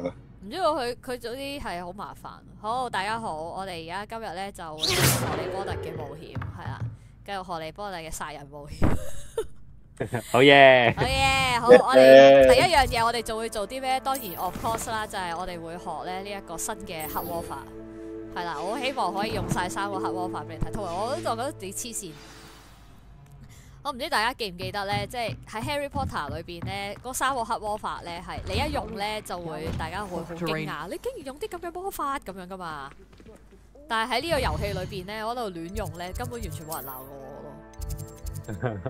唔知道佢總之係好麻煩。好，大家好，我哋而家今日咧就會繼續荷里波特嘅冒險，係啦，繼續荷里波特嘅殺人冒險。好嘢！好嘢！好，我哋第一樣嘢，我哋就會做啲咩？當然 of course 啦，就係我哋會學咧呢一個新嘅黑魔法。係啦，我希望可以用晒3個黑魔法俾你睇，同埋我覺得幾黐線。我唔知大家記唔記得咧，即係喺 Harry Potter 裏邊咧，嗰3個黑魔法咧係你一用咧就會大家會好驚訝，你竟然用啲咁嘅魔法咁樣噶嘛？但係喺呢個遊戲裏邊咧，我喺度亂用咧，根本完全冇人鬧過我咯。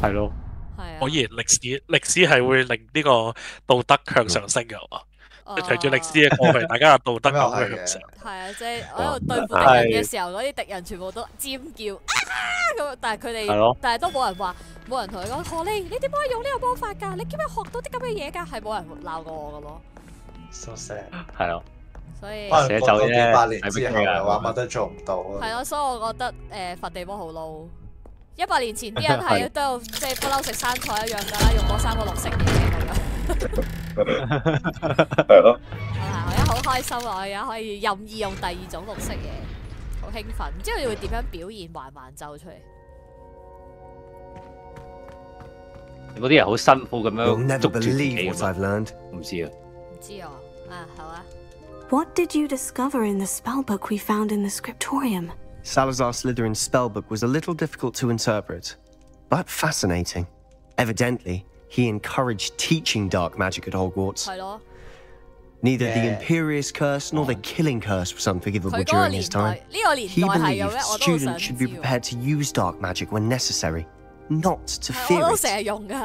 係咯，係啊。果然歷史係會令呢個道德向上升嘅嘛。隨住歷史嘅過去，大家嘅道德感會向上。係啊，即係我喺度對付敵人嘅時候，嗰啲敵人全部都尖叫咁，但係佢哋，但係都冇人話，冇人同佢講荷莉，你點解用呢個魔法㗎？你點解學到啲咁嘅嘢㗎？係冇人鬧過我嘅咯。So sad。係咯。所以寫就啫，幾百年之後嘅話，乜都做唔到啊。係咯，所以我覺得佛地魔好撈。100年前啲人係都有即係不嬲食生菜一樣㗎啦，用嗰3個綠色嘢咁樣。係咯。我而家好開心啊！我而家可以任意用第2種綠色嘢，好興奮。唔知你會點樣表現還蠻咒出嚟？嗰啲人好辛苦咁樣 You'll 捉 never 住自己 believe 㗎 what 嘛 I've learned. 唔知啊。唔知啊，好啊。What did you discover in the spellbook we found in the scriptorium? Salazar Slytherin's spellbook was a little difficult to interpret, but fascinating. Evidently, he encouraged teaching dark magic at Hogwarts. Neither the Imperious Curse nor the Killing Curse was unforgivable during his time. He believed students should be prepared to use dark magic when necessary, not to fear it.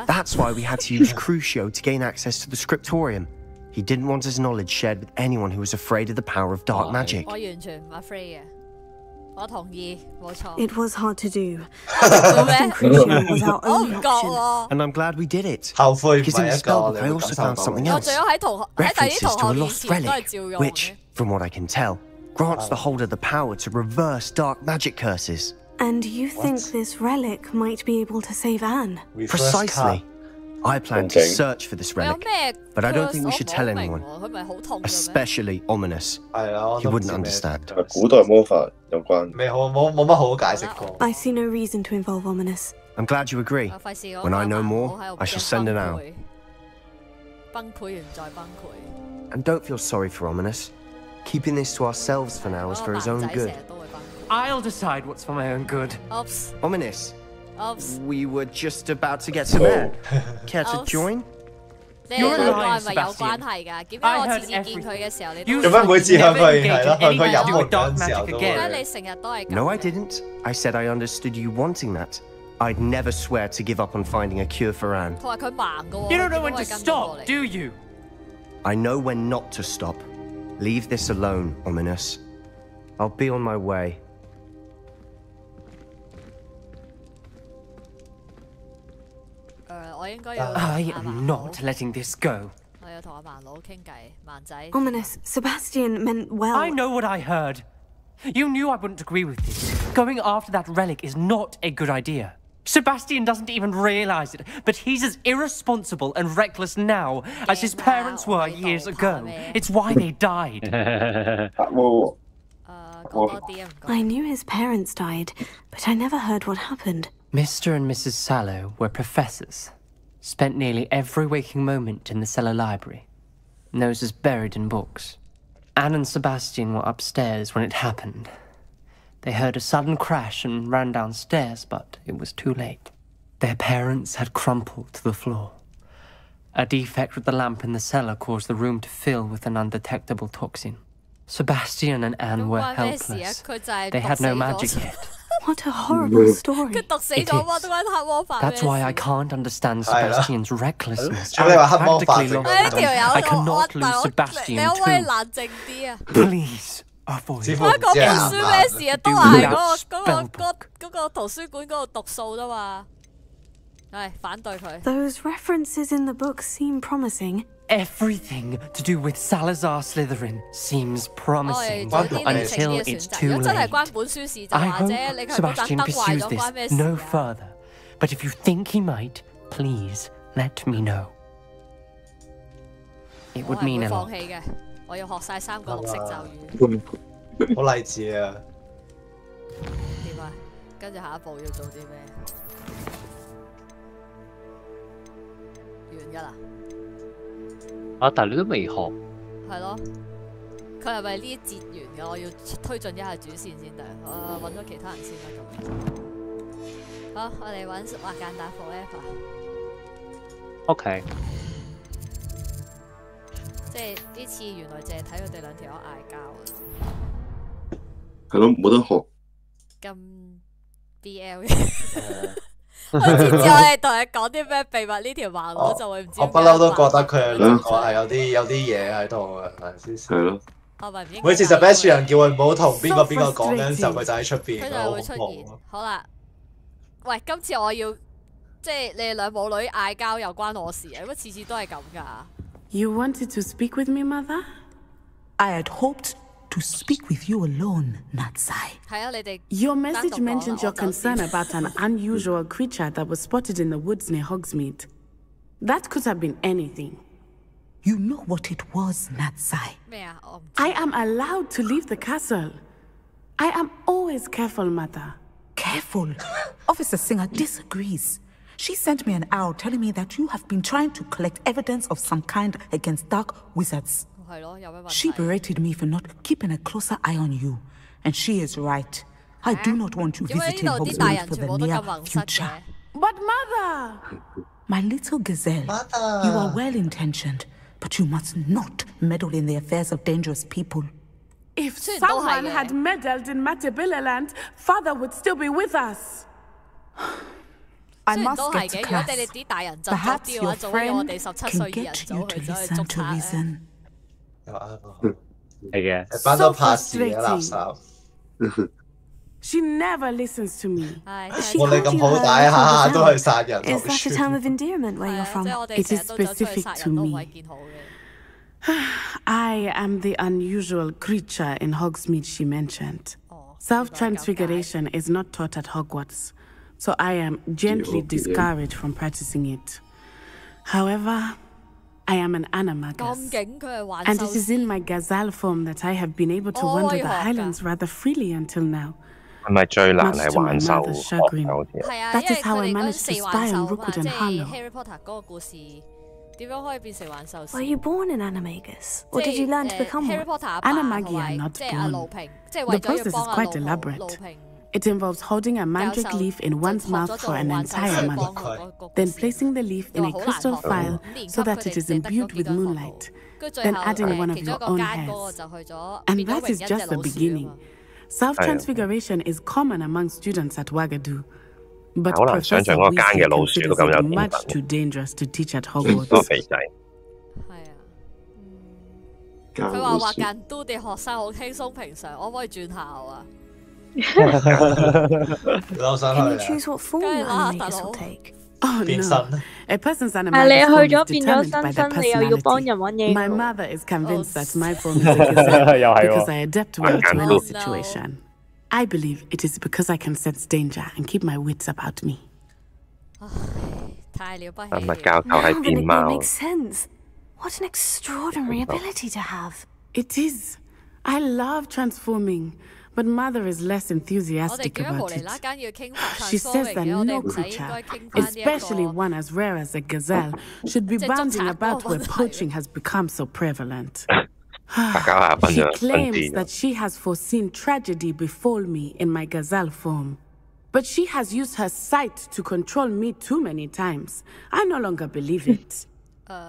That's why we had to use Crucio to gain access to the scriptorium. He didn't want his knowledge shared with anyone who was afraid of the power of dark magic. 我完全唔 afraid 嘅，我同意，冇錯。It was hard to do. 我唔覺喎。 And I'm glad we did it. Because in the spellbook, I also found something else. 喺第啲 References 同 to a 學面 lost 前都係 relic, 照用嘅。 which, from what I can tell, grants the holder the power to reverse dark magic curses. And you think this relic might be able to save Anne? Precisely. I plan to search for this relic, but I don't think we should tell anyone, especially Ominous. He wouldn't understand. 古代魔法有關。冇乜好解釋過。 I see no reason to involve Ominous. I'm glad you agree. When I know more, I shall send it out. 崩潰完再崩潰。 And don't feel sorry for Ominous. Keeping this to ourselves for now is for his own good. I'll decide what's for my own good. Ominous. We were just about to get some air. Care to join? 你哋兩個係咪有關係㗎？點解我次次見佢嘅時候你都？做咩每次向佢係咯，向佢飲悶嗰陣時候都？點解你成日都係咁？ No, I didn't. I said I understood you wanting that. I'd never swear to give up on finding a cure for Anne. 佢話佢盲㗎喎。 You don't know when to stop, do you? I know when not to stop. Leave this alone, Ominous. I'll be on my way. I am not letting this go. Ominous, Sebastian meant well. I know what I heard. You knew I wouldn't agree with this. Going after that relic is not a good idea. Sebastian doesn't even realize it, but he's as irresponsible and reckless now as his parents were years ago. It's why they died. I knew his parents died, but I never heard what happened. Mr. and Mrs. Sallow were professors. Spent nearly every waking moment in the cellar library. Noses buried in books. Anne and Sebastian were upstairs when it happened. They heard a sudden crash and ran downstairs, but it was too late. Their parents had crumpled to the floor. A defect with the lamp in the cellar caused the room to fill with an undetectable toxin. Sebastian and Anne were helpless. They had no magic yet. What a horrible story. It is. That's why I can't understand Sebastian's recklessness. I practically lost. I cannot lose Sebastian too. Please, avoid. 嗰本書咩事啊？都係嗰個圖書館嗰度讀數啫嘛。係反對佢。 Those references in the book seem promising. Everything to do with Salazar Slytherin seems promising until it's too late. I hope Sebastian pursues this no further. But if you think he might, please let me know. it would mean a 放 lot. 棄嘅，我要學晒3個綠色咒語。好勵志啊！點啊？跟住下一步要做啲咩？完㗎啦。啊！但係你都未學。係咯。佢係咪呢一節完嘅？我要推進一下主線先得。揾咗其他人先啦咁。好，我哋揾畫間打 forever。OK。即係呢次原來淨係睇佢哋兩條友嗌交啊！係咯，冇得學。咁 BL 嘅。我知唔知我哋同你講啲咩秘密呢條漫我就會唔知。我不嬲都覺得佢哋兩個係有啲嘢喺度嘅，係咯。每次就俾一處人叫佢唔好同邊個講嗰陣時候，佢就喺出邊。佢就會出現。好啦，喂，今次我要即係你哋兩母女嗌交又關我事啊！乜次次都係咁㗎。You wanted to speak with me, Mother? I had hoped to speak with you alone, Natsai. Your message mentioned your concern about an unusual creature that was spotted in the woods near Hogsmeade. That could have been anything. You know what it was, Natsai. I am allowed to leave the castle. I am always careful, Mother. Careful? Officer Singer disagrees. She sent me an owl telling me that you have been trying to collect evidence of some kind against dark wizards. She berated me for not keeping a closer eye on you. And she is right. I do not want you visiting Hogsmeade for the near future. But Mother! My little gazelle, you are well-intentioned, but you must not meddle in the affairs of dangerous people. If someone had meddled in Matabeleland, Father would still be with us. I must get to class. Perhaps your friend can get you to listen to reason. 係嘅，班都拍事嘅垃圾。She never listens to me. 我哋咁好大下都去殺人。Is that a term of endearment where you're from? It is specific to me. I am the unusual creature in Hogsmeade she mentioned. Self-transfiguration is not taught at Hogwarts, so I am gently discouraged from practicing it. However, I am an animagus, and it is in my gazelle form that I have been able to wander the Highlands rather freely until now. 係咪最難係幻獸？ That is how I managed to spy on Rookwood and Harlow. Were you born an animagus, or did you learn to become one? Animagi are not born. The process is quite elaborate. It involves holding a mandrake leaf in one's mouth for an entire month, then placing the leaf in a crystal phial so that it is imbued with moonlight, then adding one of your own hairs. And that is just the beginning. Self-transfiguration is common among students at Wagadu, but Professor Weasley considers it much too dangerous to teach at Hogwarts. 佢話畫間都啲學生好輕鬆平常，可唔可以轉校啊？ Can you choose what form your animagus will take? Oh no! A person's animagus form is determined by their personality. My mother is convinced that my form is a gazelle because I adapt well to any situation. I believe it is because I can sense danger and keep my wits about me. Now that it all makes sense. What an extraordinary ability to have. It is. I love transforming. But Mother is less enthusiastic about it. She says that no creature, especially one as rare as a gazelle, should be bounding about where poaching has become so prevalent. She claims that she has foreseen tragedy befall me in my gazelle form. But she has used her sight to control me too many times. I no longer believe it.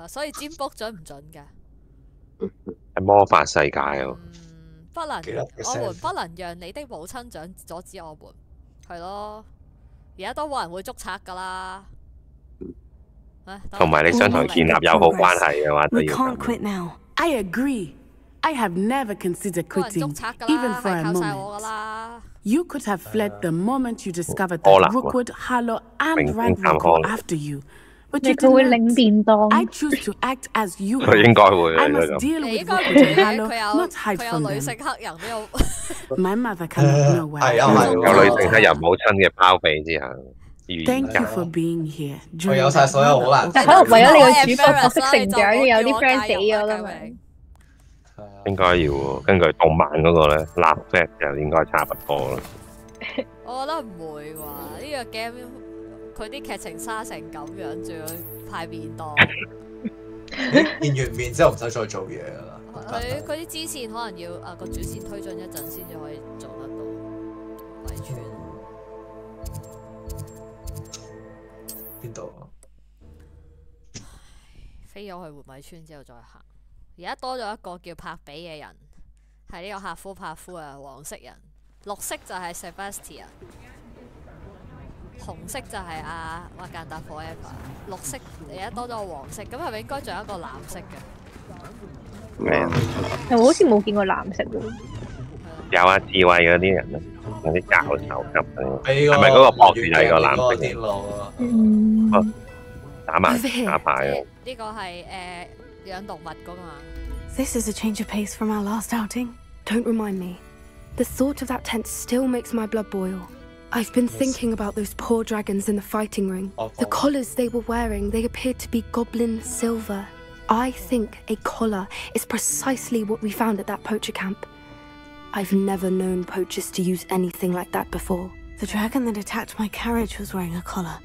所以占卜準唔準㗎？係魔法世界喎。 不能，我們不能讓你的母親長阻止我們，係咯。而家都冇人會捉賊㗎啦。同埋你想同佢建立友好關係嘅話，都要咁。I agree. I have never considered quitting, even for a moment. You could have fled the moment you discovered that Rookwood, Harlow, and Ragnar go after you. But you did not. I choose to act as you have. I must deal with Rookwood and Harlow, not hide from them. My mother cannot know where I am. 有女性黑人母親嘅包庇之下。Thank you for being here. 我有晒所有好難。但係可能為咗你個主角角色成長，有啲 friend 死咗咁樣。應該要喎，根據動漫嗰個咧，立 flag 就應該差不多啦。我覺得唔會喎，呢個 game 佢啲劇情沙成咁樣，仲要派便當。見完面之後唔使再做嘢啦。佢啲支線可能要個主線推進一陣先至可以做得到。圍村邊度啊？飛咗去活米村之後再行。而家多咗一個叫柏比嘅人，係呢個赫夫柏夫啊，黃色人。綠色就係 Sebastian， 紅色就係阿瓦間達 Forever， 綠色而家多咗個黃色，咁係咪應該仲有一個藍色嘅？咩啊？我好似冇見過藍色喎。有啊，智慧嗰啲人啊，有啲教授級嘅，係咪嗰個博士係個藍色嘅？打牌啊！呢個係養動物噶嘛。This is a change of pace from our last outing. Don't remind me. The thought of that tent still makes my blood boil. I've been thinking about those poor dragons in the fighting ring. The collars they were wearing, they appeared to be goblin silver. I think a collar is precisely what we found at that poacher camp. I've never known poachers to use anything like that before. The dragon that attacked my carriage was wearing a collar.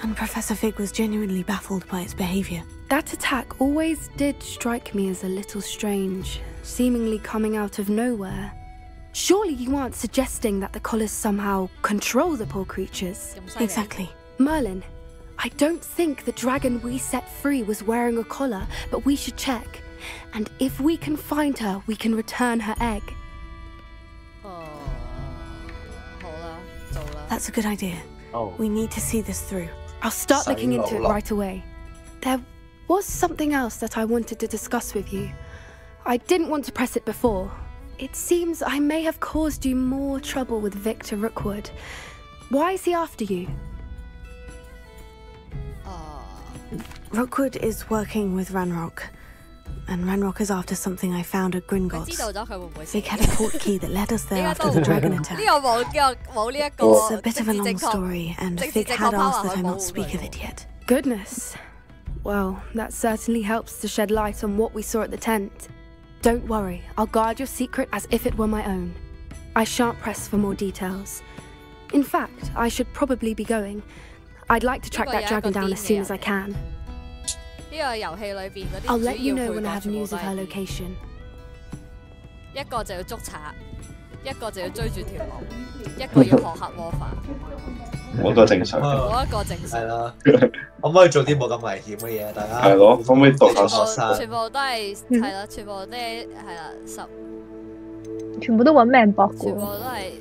And Professor Fig was genuinely baffled by its behavior. That attack always did strike me as a little strange, seemingly coming out of nowhere. Surely you aren't suggesting that the collars somehow control the poor creatures? Exactly. Merlin, I don't think the dragon we set free was wearing a collar, but we should check. And if we can find her, we can return her egg. That's a good idea. We need to see this through. I'll start looking into it right away. There was something else that I wanted to discuss with you. I didn't want to press it before. It seems I may have caused you more trouble with Victor Rookwood. Why is he after you? Rookwood is working with Ranrock. And Ranrock is after something I found at Gringotts. Vic had a port key that led us there after the dragon attack. It's a bit of a long story, and Vic had asked that I not speak of it yet. Goodness. Well, that certainly helps to shed light on what we saw at the tent. Don't worry, I'll guard your secret as if it were my own. I shan't press for more details. In fact, I should probably be going. I'd like to track that dragon down as soon as I can. I'll let you know when I have news of her location. 一個就要捉賊，一個就要追住條龍，一個要學黑魔法。我都正常。我一個正常。係啦，可唔可以做啲冇咁危險嘅嘢？大家係咯，可唔可以讀下學生？全部都係係啦，全部都係啦全部都揾命搏嘅。全部都係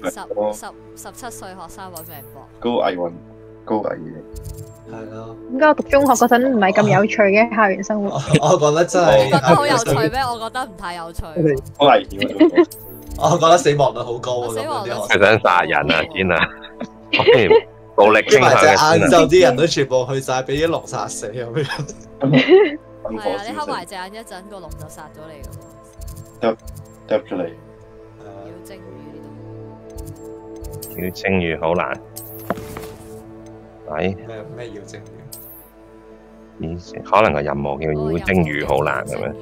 17歲學生揾命搏。高危運，高危嘢。係咯。點解我讀中學嗰陣唔係咁有趣嘅校園生活？我覺得真係。你覺得好有趣咩？我覺得唔太有趣。好危險。我覺得死亡率好高啊！咁啲學生。佢想殺人啊！天啊！暴力傾向嘅先啊！晏晝啲人都全部去晒，俾啲龍殺死咁樣。係啊！你黑埋隻眼一陣，個龍就殺咗你㗎喎。揼出嚟。妖精魚呢度。妖精魚好難。係。咩妖精魚？可能個任務叫妖精魚好難咁樣。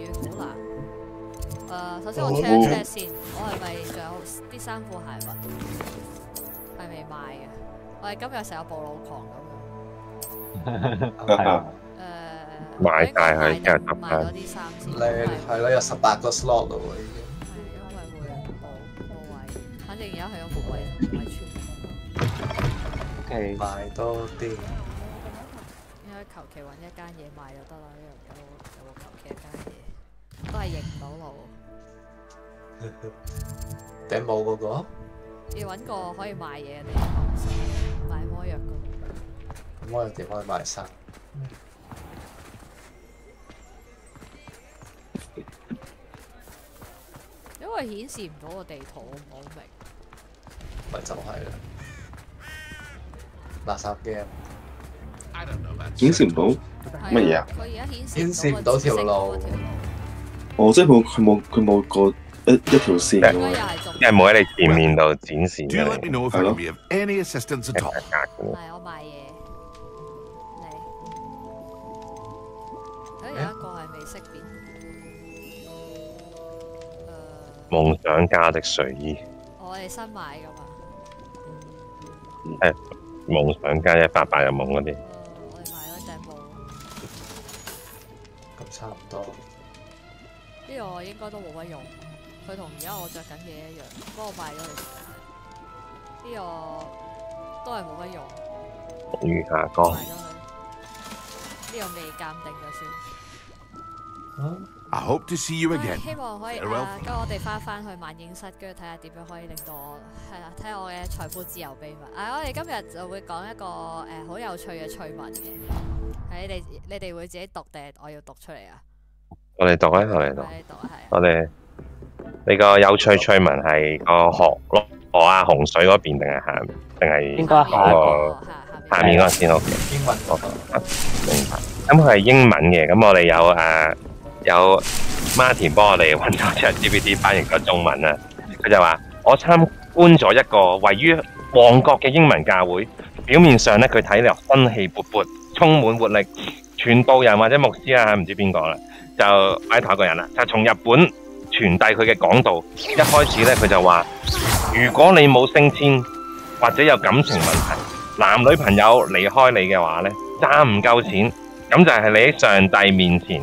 首先我 check 一 check 先，我係咪仲有啲衫褲鞋襪係未賣嘅？我哋今日成個暴露狂咁樣。賣晒佢，今日執賣咗啲衫先。你係咯，有18個 slot 咯喎已經。係因為會冇位，反正而家係有冇位唔係全。賣多啲。應該求其揾一間嘢賣就得啦，呢度有冇求其一間嘢，都係認唔到路。頂帽嗰個？要揾個可以賣嘢嘅地方，賣魔藥嗰度。魔藥地方可以賣衫。因為顯示唔到個地圖，我唔好明。咪就係啦。垃圾 game。顯示唔到乜嘢啊？佢而家顯示唔到條路。哦，即係佢冇個一條線咁樣，因為冇喺你前面度展示嘅。係咯。係我買嘢嚟。有一個係未識別。夢想家的睡衣。我哋新買噶嘛？係夢想家188嘅夢嗰啲。我哋買咗隻帽。咁差唔多。呢個應該都冇乜用，佢同而家我着緊嘅一樣，不過我賣咗佢。呢個都係冇乜用。雨下歌。賣咗佢。呢個未鑑定就算。I hope to see you again。希望可以跟我哋翻去萬影室，跟住睇下點樣可以令到我係啦，睇下我嘅財富自由秘密。我哋今日就會講一個好有趣嘅趣聞嘅，係你哋會自己讀定係我要讀出嚟啊？我哋讀啊，我哋讀。我哋呢個有趣趣聞係個河啊洪水嗰邊定係下面？定係應該下面嗰個先好。英文嗰個。明白。咁佢係英文嘅，咁我哋有 Martin 幫我哋揾到隻 GPT 翻譯咗中文啦。佢就話：我參觀咗一個位於旺角嘅英文教會，表面上咧佢睇落生氣勃勃，充滿活力。傳道人或者牧師啊，唔知邊個啦，就擺頭一個人啦，就從日本傳遞佢嘅講道。一開始咧，佢就話：如果你冇升遷或者有感情問題，男女朋友離開你嘅話咧，賺唔夠錢，咁就係你喺上帝面前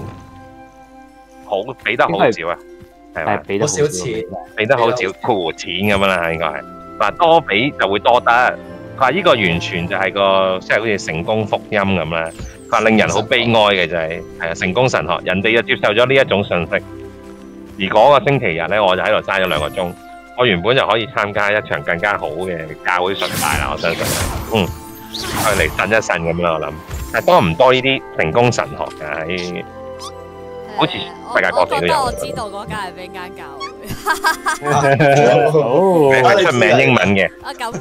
好俾得好少啊，係嘛？好少錢，俾得好少，賠錢咁樣啦，應該係。話多俾就會多得。佢話呢個完全就係個即係好似成功福音咁啦。佢話令人好悲哀嘅就係成功神學，人哋就接受咗呢一種信息。而嗰個星期日咧，我就喺度嘥咗2個鐘。我原本就可以參加一場更加好嘅教會崇拜啦，我相信。去嚟呻一呻咁啦，我諗。但多唔多呢啲成功神學㗎？喺好似世界各地都有。我知道嗰間係邊間教會。係出名英文嘅。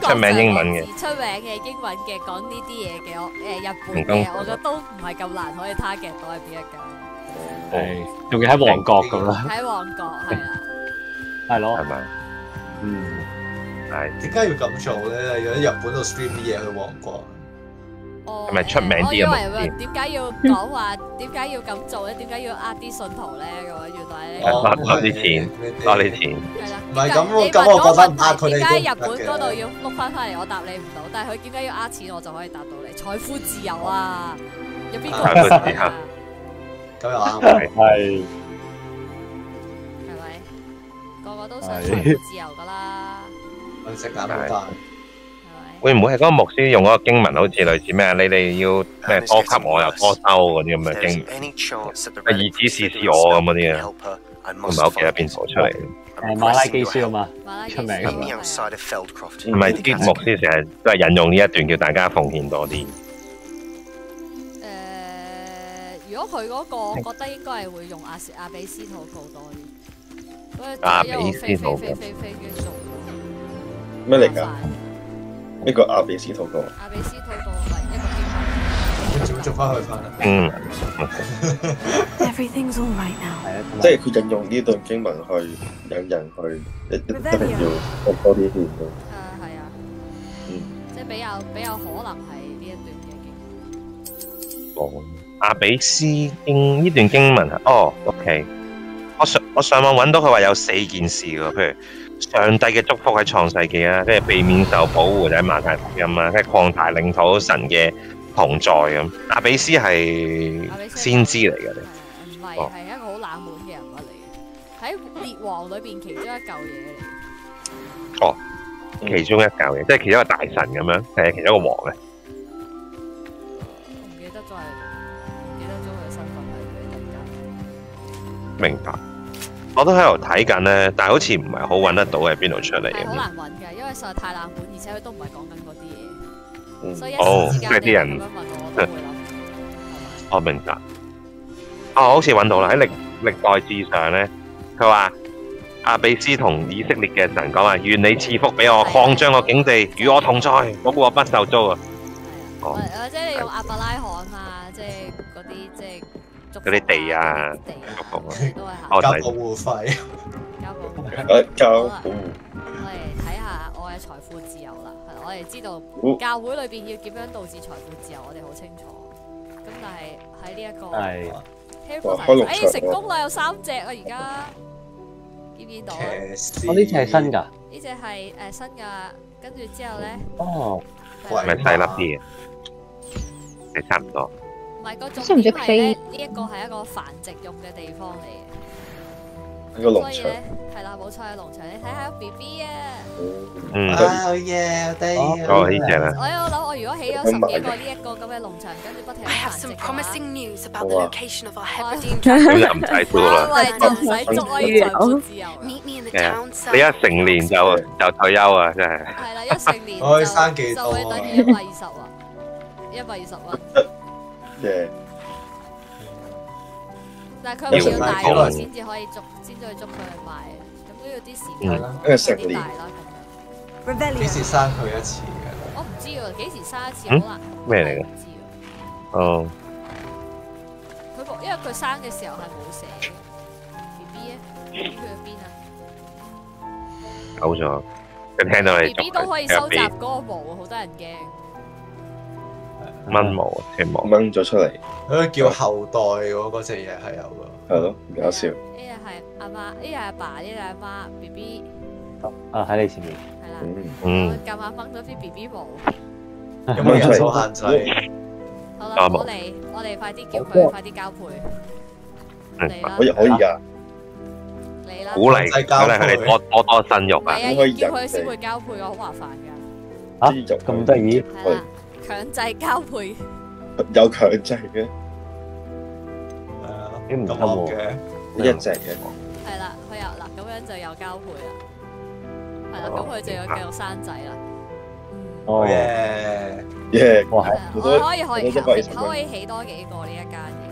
出名英文嘅。出名嘅英文嘅講呢啲嘢嘅，日本嘅，我覺得都唔係咁難可以 target 到係邊一間。係，仲要喺旺角咁啦。喺旺角係啦。係咯。係咪？係。點解要咁做咧？如果日本度 stream 啲嘢去旺角。係咪出名啲嘅？我以為點解要講話？點解要咁做咧？點解要呃啲信徒咧？咁原來咧攞啲錢，攞啲錢。係啦，唔係咁，我覺得唔呃佢哋。點解日本嗰度要碌翻嚟？我答你唔到，但係佢點解要呃錢？我就可以答到你。財富自由啊！有邊個唔係啊？咁又啱。係。係咪？個個都想財富自由噶啦。我食眼好大。會唔會係嗰個牧師用嗰個經文，好似類似咩啊？你哋要咩多給我又多收嗰啲咁嘅經文，意指示我咁嗰啲啊？唔係我記得邊度出嚟？馬拉基書啊嘛，出名㗎嘛。唔係啲牧師成日都係引用呢一段，叫大家奉獻多啲。如果佢嗰個，我覺得應該係會用阿比斯禱告多啲。阿比斯禱告咩嚟㗎？呢個阿比斯禱告。阿比斯禱告係一個經文。做翻去翻。Everything's all right now。即係佢引用呢段經文去引人去，一定要多啲獻嘅。係啊。即係比較可能係呢一段嘅經文。阿比斯經呢段經文啊，哦 ，OK。我上網揾到佢話有4件事喎，譬如。上帝嘅祝福喺創世紀啊，跟住避免受保護就喺馬太福音啊，跟住擴大領土神嘅同在咁。阿比斯係先知嚟嘅，唔係係一個好冷門嘅人物嚟嘅，喺列王裏邊其中一嚿嘢嚟。哦，其中一嚿嘢，即係其中一個大神咁樣，係其中一個王咧。唔記得咗佢身份係明白。我都喺度睇緊咧，但係好似唔係好揾得到喺邊度出嚟嘅。好難揾嘅，因為實在太冷門，而且佢都唔係講緊嗰啲嘢，所以一時之間啲人咁樣問我都會諗。我明白。我好似揾到啦，喺歷代志上咧，佢話阿比斯同以色列嘅神講話：願你賜福俾我，擴張個境地，與我同在，保護我不受遭啊！或者你用亞伯拉罕啊，即係嗰啲即係。嗰啲地啊，交保護費，交交保護。我哋睇下我嘅財富自由啦，係啦，我哋知道教會裏邊要點樣導致財富自由，我哋好清楚。咁但係喺呢一個成功啦，有3隻啊，而家見唔見到？我呢隻係新㗎。呢隻係新㗎，跟住之後咧，咪細粒啲嘅，係差唔多。唔係個重點係咧，呢一個係一個繁殖用嘅地方嚟嘅。個農場係啦，冇錯係農場。你睇下 BB 啊，好嘢，得意。呢隻啦。我有諗，我如果起咗10幾個呢一個咁嘅農場，跟住不停繁殖嘅話，咁就唔使做啦。就唔使做可以財富自由。你一成年就退休啊，真係。係啦，一成年可以生幾多？就會等於120啊，120蚊。但係佢唔要大個先至可以捉，先至去捉佢去賣，咁都要啲時間啦，成年大啦咁樣。幾時生佢一次嘅？我唔知喎，幾時生一次好難。咩嚟嘅？哦。佢因為佢生嘅時候係冇寫嘅 ，BB 咧，佢去咗邊啊？走咗。佢聽到你 BB 都可以收集嗰個毛，好得人驚。蚊毛，條毛掹咗出嚟。佢叫後代嗰隻嘢係有㗎。係咯，搞笑。呢日係阿媽，呢日阿爸，呢日阿媽 BB。喺你前面。係啦。嗯。我夾硬掹咗啲 BB 毛。有冇人數限制？好啦，我哋快啲叫佢，快啲交配。嚟啦。可以㗎。嚟啦。鼓勵佢哋多生育啊！係啊，要叫佢先會交配㗎，好麻煩㗎。咁得意？係啦。強制交配，有強制嘅，啲唔得喎，一隻嘅。係啦，佢又嗱咁樣就有交配啦，係啦，咁佢就有繼續生仔啦。哦耶！我可以起多幾個呢一間嘢。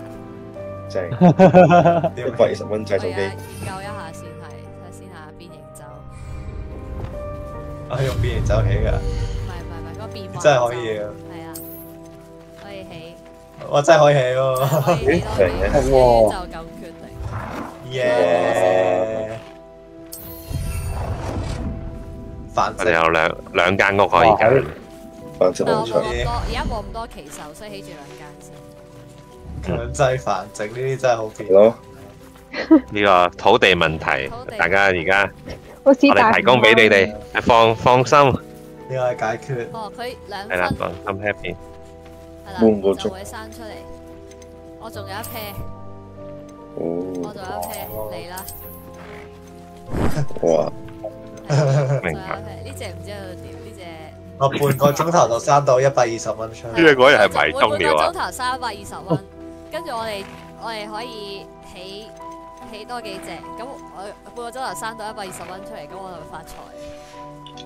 正，120蚊製造機。研究一下先係，睇先下變形舟。我係用變形舟起㗎。真係可以啊！係啊，可以起。我真係可以起喎！就咁決定。耶！我哋有兩間屋可以揀。繁殖農場。而家冇咁多奇獸，所以起住2間先。強制繁殖呢啲真係好變咯。呢個土地問題，大家而家我哋提供俾你哋，放心。呢個係解決。哦，佢2分。係啦，放心 happy。係啦，就會生出嚟。我仲有一 pair。我仲有一 pair 嚟啦。哇！明白。呢隻唔知喺度點？呢隻。我半個鐘頭就生到120蚊出嚟。呢個果然係迷蹤了啊！半個鐘頭生120蚊，跟住我哋可以起多幾隻，咁我半個鐘頭生到120蚊出嚟，咁我就會發財。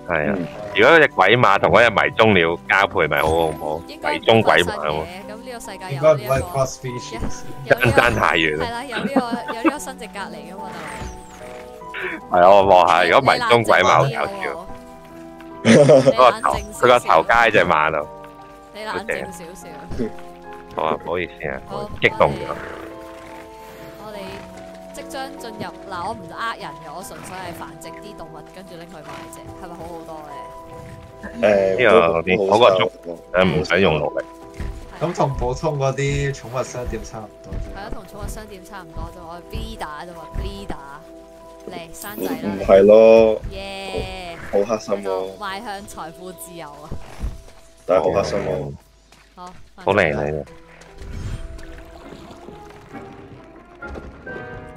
係啊，如果嗰隻鬼馬同嗰隻迷蹤鳥交配，咪好恐怖。迷蹤鬼馬喎。咁呢個世界有呢一個。爭太遠。係啦，有呢個生殖隔離噶嘛，係啊，我望下，如果迷蹤鬼馬好搞笑。佢個頭加喺隻馬度。你冷靜少少。好啊，唔好意思啊，激動咗。即將進入嗱，我唔呃人嘅，我純粹係繁殖啲動物，跟住拎去賣啫，係咪好好多咧？呢個好過足，唔使用勞力。咁同普通嗰啲寵物商店差唔多。係啊，同寵物商店差唔多啫，我係 breeder 啫嘛 ，breeder 嚟生仔啦。唔係咯。耶！好黑心喎。邁向財富自由啊！但係好黑心喎。好靚你嘅。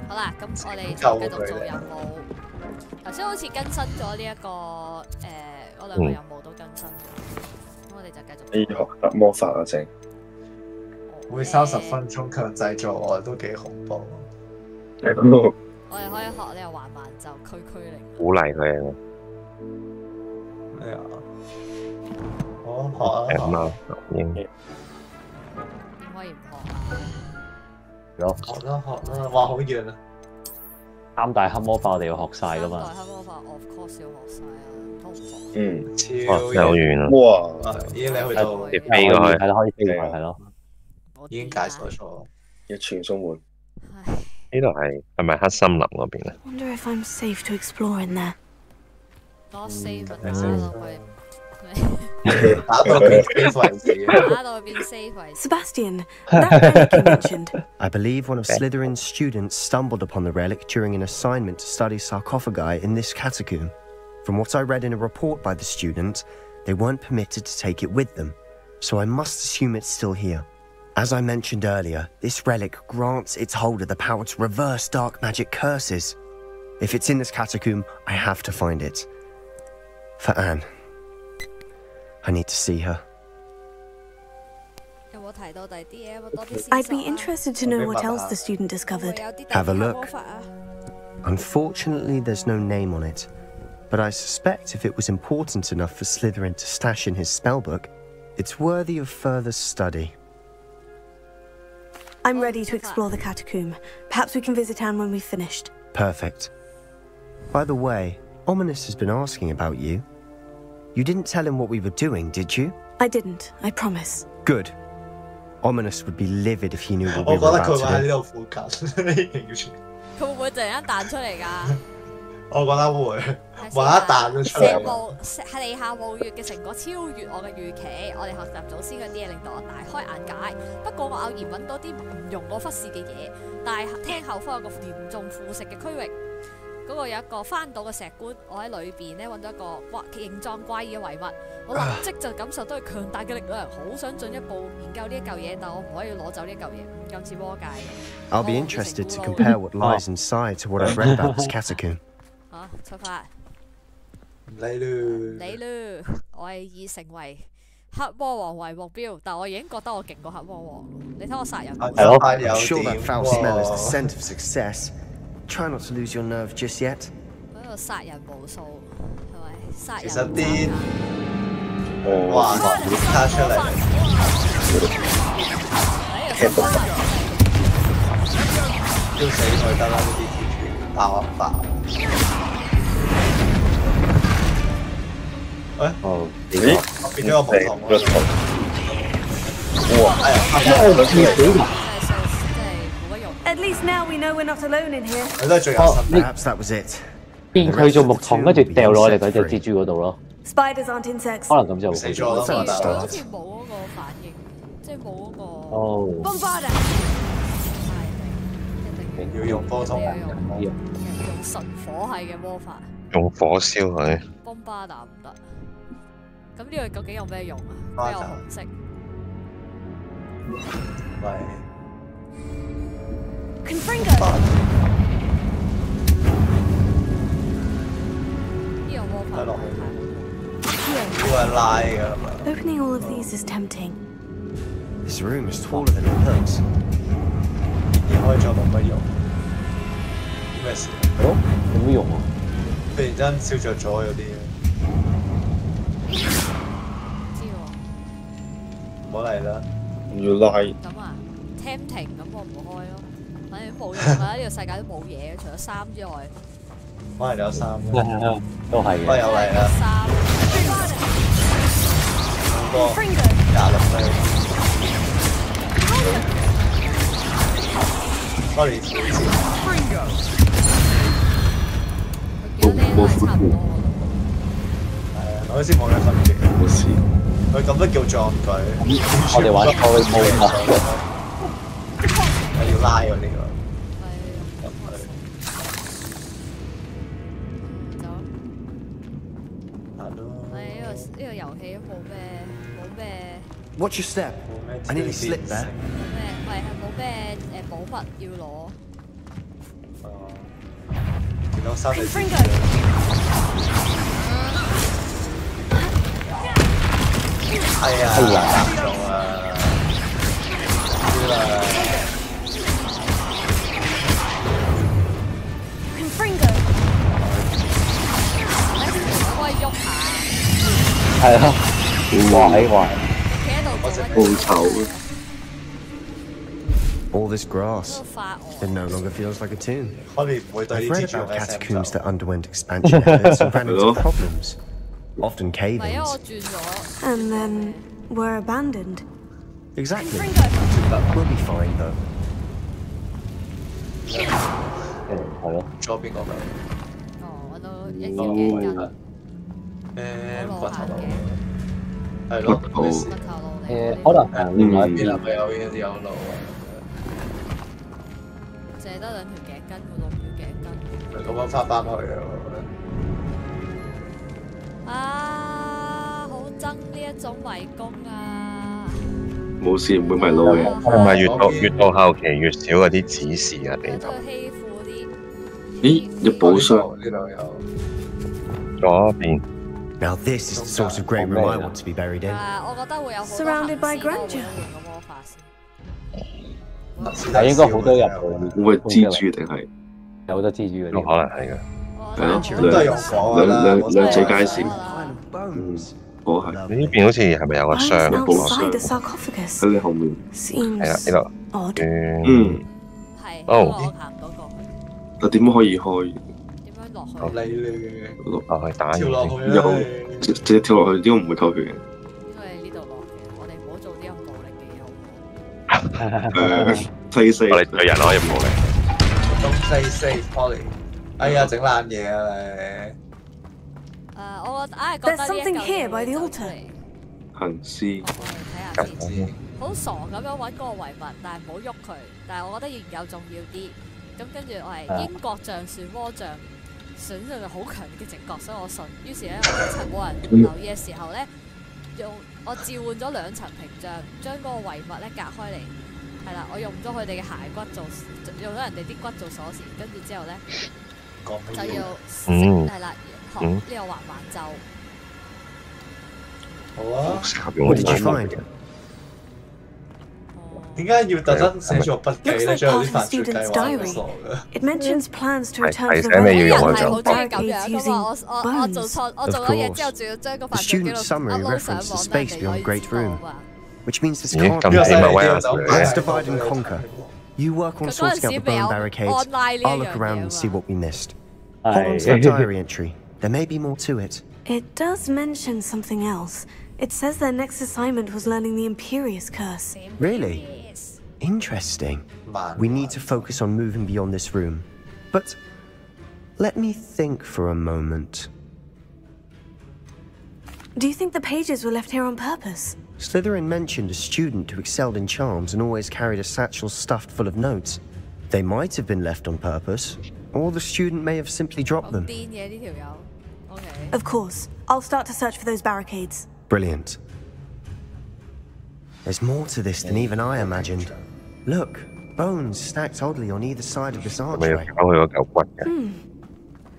好啦，咁我哋就繼續做任務。頭先好似更新咗呢一個嗰2個任務都更新咗，咁我哋就繼續。學習魔法啊，正。每30分鐘強制做愛都幾恐怖。我哋可以學呢個橫蠻咒驅靈。鼓勵佢啊！咩啊？我學啊！點可以唔學啊？學啦，哇，好遠啊！3大黑魔法我哋要學晒噶嘛？3大黑魔法 of course 要學晒啊，都唔學。超遠啊！哇！已經你去到飛過去，係咯，可以飛過去，係咯。已經解鎖咗，一傳送門。呢呢度係咪黑森林嗰邊啊 Wonder if I'm safe to explore in there. Not safe， Sebastian, that relic you mentioned. I believe one of Slytherin's students stumbled upon the relic during an assignment to study sarcophagi in this catacomb. From what I read in a report by the student, they weren't permitted to take it with them, so I must assume it's still here. As I mentioned earlier, this relic grants its holder the power to reverse dark magic curses. If it's in this catacomb, I have to find it. For Anne. I need to see her. I'd be interested to know what else the student discovered. Have a look. Unfortunately, there's no name on it, but I suspect if it was important enough for Slytherin to stash in his spellbook, it's worthy of further study. I'm ready to explore the catacomb. Perhaps we can visit Anne when we've finished. Perfect. By the way, Ominous has been asking about you. You didn't tell him what we were doing, did you? I didn't, I promise. Good. Ominous would be livid if he knew what we were about to do. 佢會唔會突然間彈出嚟㗎？我覺得會，話一彈咗出嚟。係地下墓穴嘅成果超越我嘅預期，我哋學習祖先嗰啲嘢令到我大開眼界。不過我偶然揾到啲唔容我忽視嘅嘢，但係廳後方有個嚴重腐蝕嘅區域。嗰個有一個翻倒嘅石棺，我喺裏邊咧揾到一個形狀怪異嘅遺物，我立即就感受到佢強大嘅力量，好想進一步研究呢一嚿嘢，但我唔可以攞走呢一嚿嘢，咁似魔界嘅。I'll be interested to compare what lies inside to what I've read about this catacomb. 好，出發。你咯，我係以成為黑魔王為目標，但我已經覺得我勁過黑魔王。你睇我殺人。I'm sure that foul smell is the scent of success. Try not to lose your nerve just yet. 喺度殺人無數，係咪？殺人。其實啲哇卡出嚟，要死佢得啦！呢啲鐵拳爆一爆。哦，變咗個木桶咯。哇！At least now we know we're not alone in here. Perhaps that was it. 變佢做木桶，跟住掉落嚟嗰隻蜘蛛嗰度咯。Spiders aren't insects. 可能咁就死咗咯。好似冇嗰個反應，即係冇嗰個。哦。Bombarda。要用波通，用神火系嘅魔法。用火燒佢。Bombarda 唔得。咁呢個究竟有咩用啊？佢有紅色。喂。Confringo. Opening all of these is tempting. This room is taller than it looks. 開咗冇乜用。咩事？哦，有咩用啊？突然間燒着咗有啲嘢。知喎。唔好嚟啦。要拉。咁啊 ，tempting 咁我唔開咯。反正冇用啦，呢個世界都冇嘢，除咗衫之外。可能有衫。都係嘅。喂，又嚟啦。衫。好多26歲。Sorry， 冇差唔多。我先冇咩分別。冇事。佢咁都叫壯舉。我哋玩錯冇啊！我要拉喎呢個。呢個遊戲都冇咩。Watch your step. I nearly slipped there. 係冇咩寶物要攞。見到三隻。係啊，打中啊！輸啦。可以喐下。係啊，哇！報仇。All this grass, it no longer feels like a tomb. I've read about catacombs that underwent expansion efforts and ran into problems, often cave-ins. And then were abandoned. Exactly. We'll be fine, though. 係咯。左邊嗰個。哦，我都一條頸巾。骨頭路。係咯。可能係另外一邊係咪有路啊？淨係得2條頸巾，我6條頸巾。咁樣翻去啊！啊，好憎呢一種迷宮啊！冇事，唔會迷路嘅。係咪越到後期越少嗰啲指示啊？地圖。咦？有寶箱呢度有。左邊。Now this is the sort of great room I want to be buried in. 我覺得會有好多 Surrounded by grandeur. 但應該好多人會唔會蜘蛛定係？有好多蜘蛛嗰啲。都可能係嘅。係咯，兩者街線。我係。你呢邊好似係咪有個箱？寶箱喺你後面。係啦，呢度。係。哦。但點可以開？落去，落去打完又直接跳落去，點解唔會扣血嘅？因為呢度落嘅，我哋唔好做啲咁暴力嘅嘢。4-4，我哋對人可以唔暴力。咁4-4 Polly，哎呀，整爛嘢啊你！我覺得呢一嚿行屍。睇下先，好傻咁樣揾嗰個遺物，但係唔好喐佢。但係我覺得研究重要啲。咁跟住我係英國象漩渦象。選擇就好強烈嘅直覺，所以我信。於是咧，我趁冇人留意嘅時候咧，我召喚咗2層屏障，將嗰個遺物咧隔開嚟。係啦，我用咗佢哋嘅骸骨用咗人哋啲骨做鎖匙，跟住之後咧就要係啦，學呢個環環咒。好啊。What did you find? 點解要特登寫咗筆記咧？將啲犯罪計劃傻嘅。It mentions plans to return to the 人係好中意咁樣噶嘛？我做錯，我做咗嘢之後，仲要將個犯罪記錄 upload 上網，但係你可以知道啊。 Which means this can't be. Let's divide and conquer. You work on sorting out the bone barricades. I'll look around and see what we missed. Hold on to that diary entry. There may be more to it. It does mention something else. It says their next assignment was learning the Imperious Curse. Really? Interesting. We need to focus on moving beyond this room. But let me think for a moment. Do you think the pages were left here on purpose? Slytherin mentioned a student who excelled in charms and always carried a satchel stuffed full of notes. They might have been left on purpose, or the student may have simply dropped them. Of course. I'll start to search for those barricades. Brilliant. There's more to this than even I imagined. Look, bones stacked oddly on either side of this archway.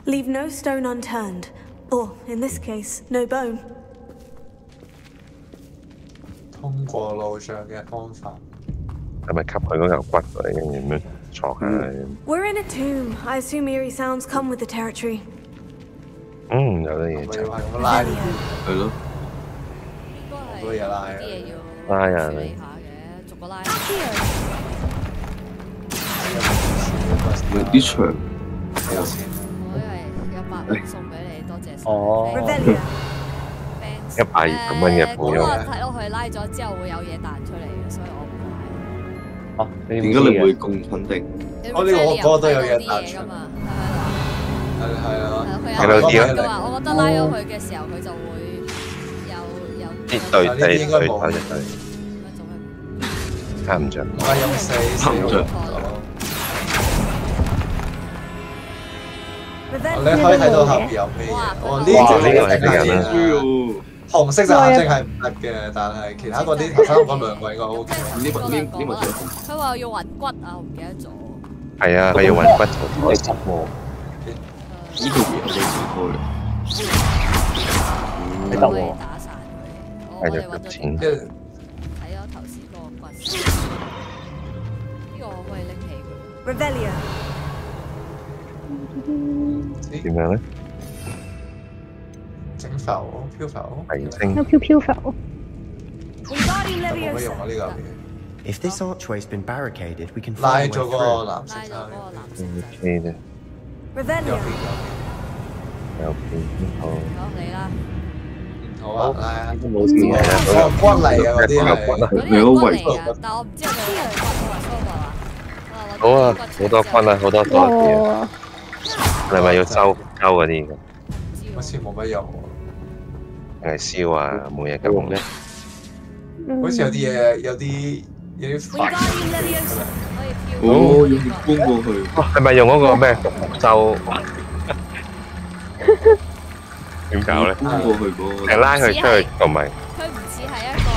Leave no stone unturned. Or, in this case, no bone. 通過路上嘅方法。係咪吸佢嗰嚿骨嚟嘅咁樣坐下？ We're in a tomb. I assume eerie sounds come with the territory. 有啲嘢就拉係咯，好多嘢拉啊！拉啊！逐個拉。啲牆有錢。我以為有8送俾你，多謝。哦。 120蚊嘅保養。睇落去拉咗之後會有嘢彈出嚟嘅，所以我唔買。啊，點解你會咁肯定？我呢個歌都有嘢彈出。係啊。佢有啲嘅話，我覺得拉咗佢嘅時候，佢就會有啲對應該冇。睇唔着。睇唔着。你可以睇到後邊有咩嘢？哦，呢隻係蜘蛛。紅色就眼睛係唔得嘅，但係其他嗰啲頭先嗰兩個應該 OK。呢個佢話要揾骨啊，我唔記得咗。係啊，佢要揾骨做執喎。呢個嘢係開嘅。你得喎。係就揼錢。睇咗頭先嗰個骨。呢個我可以拎起佢。Revelia。點樣咧？整浮漂浮，提升。有漂浮。冇乜用啊呢個。If this archway's been barricaded, we can 拉 find 咗 a 個 way through. 藍色衫。OK 嘅。Revelia。有片好。好你啦。好啊，拉啊。冇事啊。骨嚟嘅嗰啲係。嗰啲係骨嚟㗎，但我唔知佢係骨或粗話。我好啊，好多分啊，好多鎖匙啊！係咪要收嗰啲㗎？好似冇乜用喎。定係燒啊？冇嘢咁用咧？好似有啲嘢，有啲煩。哦，用搬過去。哇，係咪用嗰個咩就？點搞咧？搬過去嗰個。係拉佢出去同埋。佢唔似係一個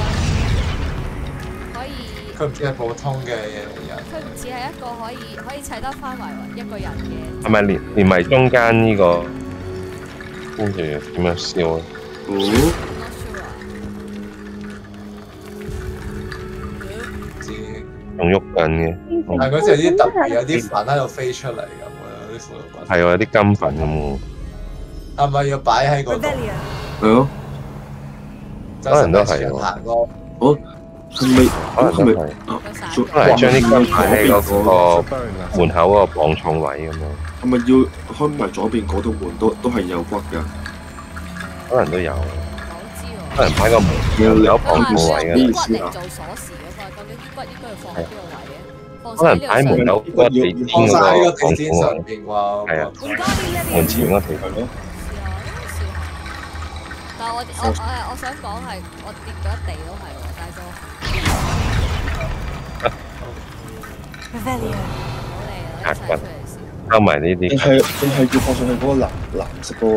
可以。佢唔似係普通嘅人。佢唔似係一個可以砌得翻為一個人嘅。係咪連埋中間呢個？跟住點樣燒啊？仲喐緊嘅。但係嗰時有啲特別，有啲粉喺度飛出嚟咁喎，有啲骷髏骨。係喎，有啲金粉咁喎。係咪要擺喺嗰度？係咯，可能都係喎。哦，係咪？可能都係。可能將啲金擺喺嗰個門口嗰個磅重位咁樣。係咪要開埋左邊嗰道門都係有骨㗎？可能都有。可能擺個門有磅重位嘅。骨嚟做鎖匙啊嘛，究竟啲骨應該要放喺邊個位嘅？可能擺門口嗰個地氈嗰個磅重位。係啊，門前嗰地方咯。但係我想講係我跌咗地都係喎，大哥。嚇骨，收埋呢啲。係要放上去嗰個藍色嗰個。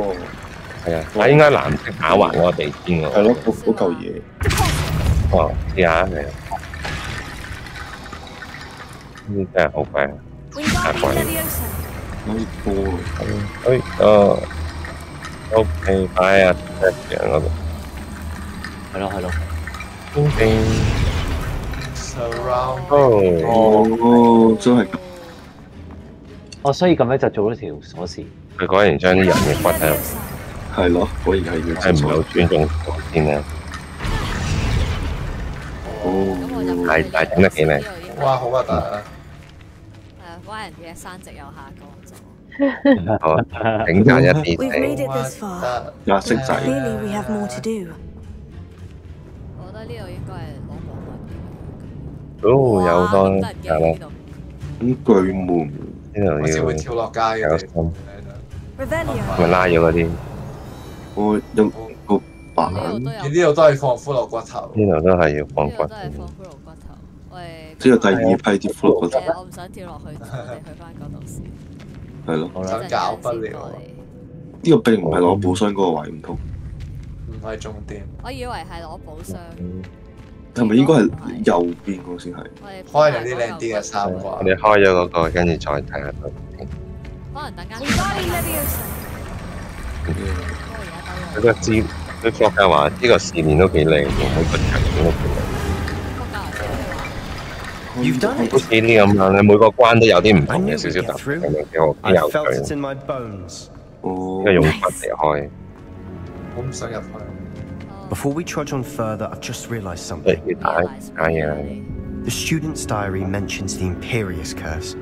係啊，係應該藍色打橫嗰個地氈喎。係咯，嗰嚿嘢。哦，試下係啊。呢真係好貴啊！嚇鬼。好似波啊。OK， 擺啊，一樣嗰度。係咯。哦，真係。哦，所以咁樣就做咗條鎖匙。佢果然將啲人嘅骨喺度。係咯，果然係要。係唔係好尊重先啊？哦。係整得幾靚。哇，好核突啊！係啊，關人嘅生值又下降咗。好啊，整賺一啲先。顏色仔。我覺得呢度應該係攞寶物。哦，有好多係咯。咁巨門呢度好似會跳落街嘅。有心。咪拉咗嗰啲。我有個板。呢度都係放骷髏骨頭。呢度都係要放骨。都係放骷髏骨頭。喂。之後第二批啲骷髏骨頭。我唔想跳落去，我哋去翻嗰度先。係咯，想搞不了。呢個並唔係攞寶箱嗰個位唔通？唔係重點。我以為係攞寶箱。係咪應該係右邊嗰個先係？開嚟啲靚啲嘅衫啩。我哋開咗嗰個，跟住再睇下佢。可能等間。佢個字，佢霍格華呢個視面都幾靚，每個場景都幾靚。好似呢咁樣咧，每個關都有啲唔同嘅少少特色，咁樣幾好，幾有趣。哦，用筆嚟開。我唔想入去。Before we trudge on further, I've just realised something. The student's diary mentions the Imperious Curse.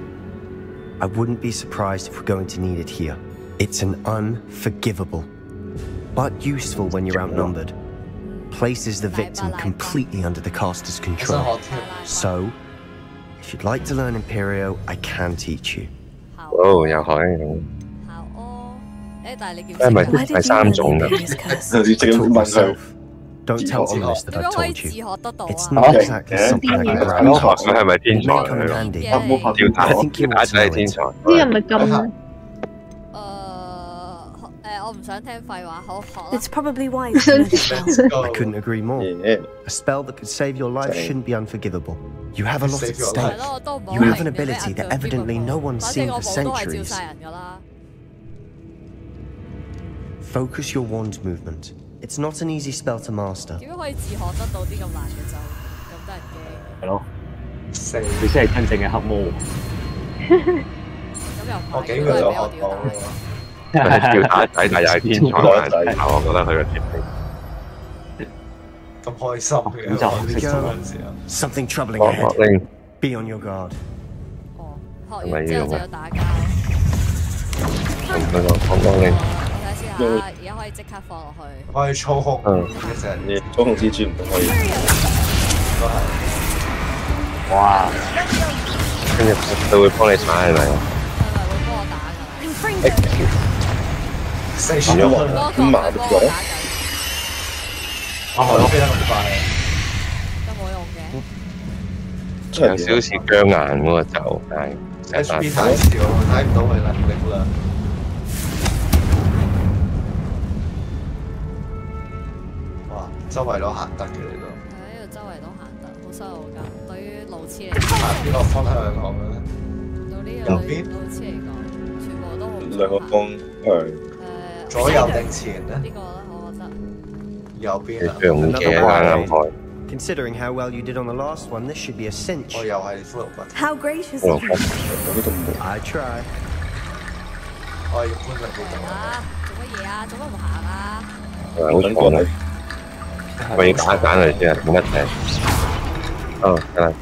I wouldn't be surprised if we're going to need it here. It's an unforgivable, but useful when you're outnumbered. Places the victim completely under the caster's control. So, if you'd like to learn Imperio, I can teach you. 哦，又可以咁。係咪第三種㗎？Don't tell Omnis that I told you. It's not Okay. exactly something I can grab. 佢係咪天才 It may come in 嚟㗎？ handy. 調打仔係天才。呢個咪咁。我唔想聽廢話，好學 It's probably wise to know the spell. I couldn't agree more. A spell that could save your life shouldn't be unforgivable. You have a lot at stake. You have an ability that evidently no one's seen for centuries. Focus your wand's movement. It's not an easy spell to master. 點樣可以自學得到啲咁難嘅咒？咁得人驚。係咯，你先係真正嘅黑魔。咁又唔係，應該係俾我調叫打仔，但又係天才，我覺得佢個設定咁開心嘅。Here we go. Something troubling ahead. Be on your guard. 學完之後就要打交。我睇下，而家可以即刻放落去。可以操控，其實操控蜘蛛唔可以。哇！跟住佢會幫你打係咪？死咗喎！咁麻咗。我飛得咁快，都冇用嘅。有少少似僵硬嗰個就，但係 HP 太少，睇唔到佢能力啦。哇！周圍都行得嘅你都。喺呢度周圍都行得，好犀利㗎。對於路痴嚟講，行邊個方向講咧？到呢個路痴嚟講，全部都好。兩個方向。左右定前咧？呢個咧，我覺得。右邊啊。啱開。Considering how well you did on the last one, this should be a cinch. 我又係骷髏骨。How gracious of you. I try. 我要搬嚟呢度。做乜嘢啊？做乜唔行啊？好講啊！我要打揀嚟先啊，點一齊？哦，得啦。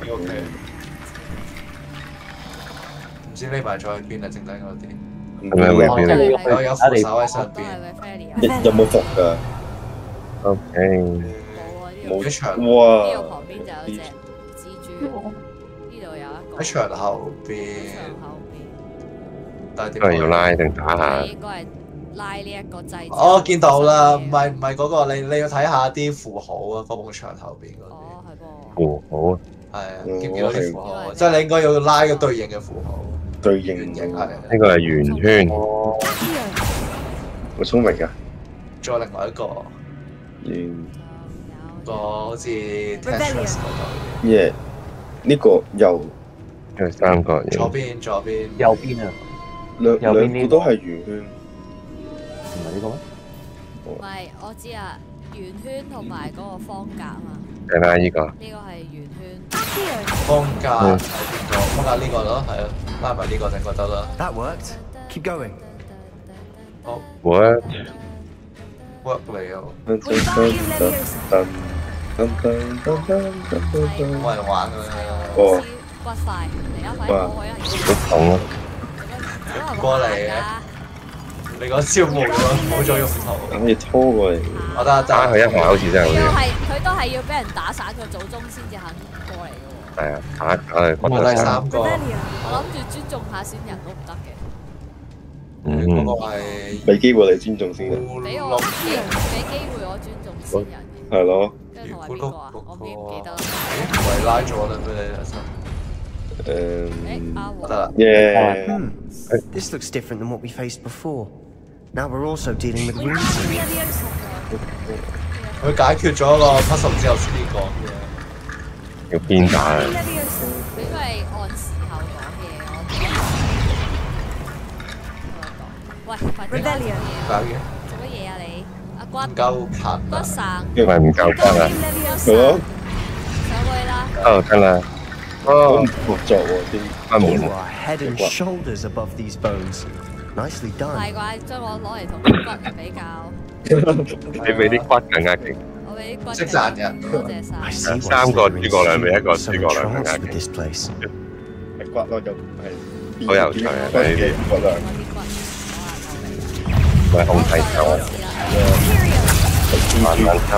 唔知呢排再去邊啊？剩低嗰啲。係咪會變？有扶手喺上邊。有冇伏㗎 ？OK。冇喺牆。哇！呢度旁邊就有隻蜘蛛，呢度有一個。喺牆後邊。但係點？係要拉定打下？應該係拉呢一個掣。我見到啦，唔係嗰個，你要睇下啲符號啊，嗰埲牆後邊嗰啲。哦，係噃。符號啊？係啊，見唔見到啲符號？即係你應該要拉個對應嘅符號。對應係。呢個係圓圈。好聰明㗎。再另外一個。個好似 Tetris 嗰個。耶！呢個右。有三個。左邊。右邊啊。兩個都係圓圈。唔係呢個咩？唔係，我知啊，圓圈同埋嗰個方格啊嘛。係啦，呢個。呢個係圓圈。方格係邊個？方格呢個咯，係啊，拉埋呢個就覺得啦。That worked. Keep going. 好。What？ work 嚟啊！冇人玩㗎啦。哦。骨塊，嚟啊！快過去啊！好痛啊！過嚟啊！你講招募咗，冇咗用途。可以拖過嚟。我得。打佢一下好似真係好似。佢都係要俾人打散佢祖宗先至肯過嚟嘅喎。係啊，打佢骨頭。第三個。我諗住尊重下先人都唔得嘅。嗰個係俾機會你尊重先人。俾機會我尊重先人。係咯。跟住同埋邊個啊？我唔記得啦。維拉咗啦，俾你得啦。This looks different than what we faced before. Now we're also dealing with wind. 佢解決咗個 puzzle 之後先講嘅。要邊打啊？應該係按時候講嘢，我喂，快啲講嘢！做乜嘢啊你？阿骨唔夠近啊！骨神，因為唔夠骨啊！係咯。上去啦！哦，得啦。哦，合作喎啲。You are head and shoulders above these bones. Nicely done. 係啩？將我攞嚟同啲骨嚟比較。你俾啲骨更加勁。我俾啲骨。識賺人。多謝晒。三個諸葛亮俾一個諸葛亮更加勁。係骨咯，就係。好有趣啊！呢啲骨亮。唔係控制球啊！慢慢抽。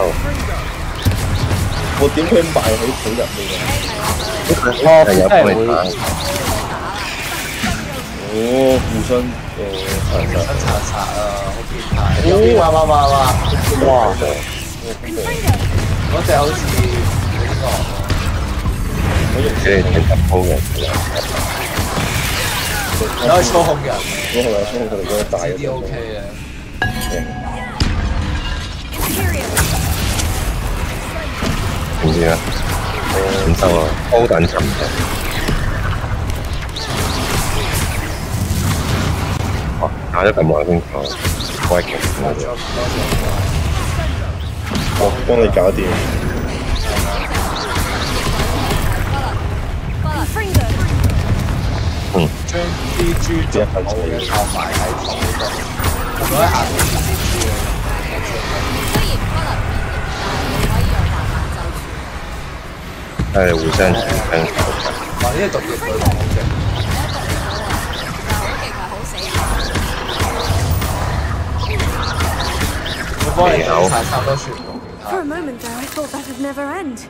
我點去埋喺肚入面啊？係有幫你打。哦，互相擦啊，好變態！哇！哇！嗰隻好似呢個，你哋睇得好嘅，你可以操控人，我係咪操控佢哋嗰個大嘅啲 OK 嘅。唔知啊，唔收啊，高等沉嘅。哇！打咗咁耐先講，威勁啊！我幫你搞掂。將啲豬隻好嘅放埋喺頭嗰度，如果行啲蜘蛛啊，雖然不能變形，但係可以用慢慢就住。係互相傳承。哇！呢啲毒液佢好勁。我幫你搞晒差唔多全部。For a moment there, I thought that would never end.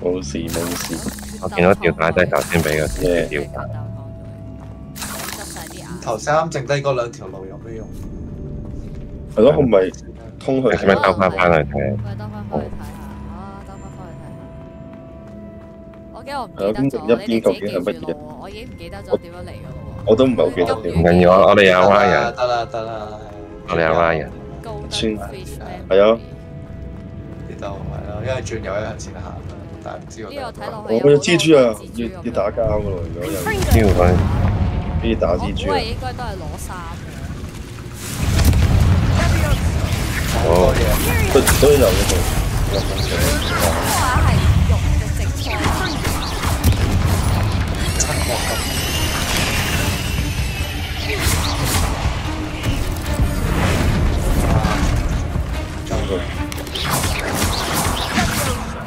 冇事冇事。我見到吊帶都係頭先俾個吊帶。頭先啱剩低嗰兩條路有咩用？係咯，我咪通去。係咪兜翻翻去睇？兜翻翻去睇下，兜翻翻去睇下。我驚我唔記得咗，你哋自己記住路喎，我已經唔記得咗點樣嚟㗎咯喎。我都唔係好記得點。唔緊要，我哋有蛙人。得啦，我哋有蛙人。村係啊。呢度係咯，因為轉右一向前行，但係唔知呢個睇落去。我有蜘蛛啊，要打交㗎咯，如果有。要佢。必打蜘蛛。我估係應該都係攞衫嘅。哦。都有嗰度。嗰個話係肉嘅直菜。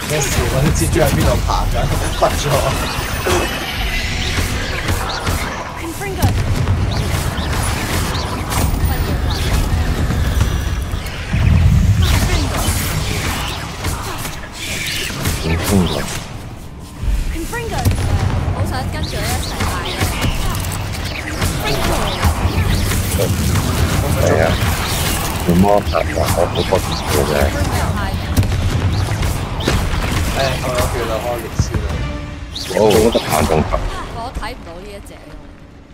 咩事？我啲蜘蛛喺邊度爬緊？瞓咗。好想跟住你一齊嗌係啊，要魔法㗎，我好多條嘅。我有血啦，我力士啦。哦，得行動法。我睇唔到呢一隻。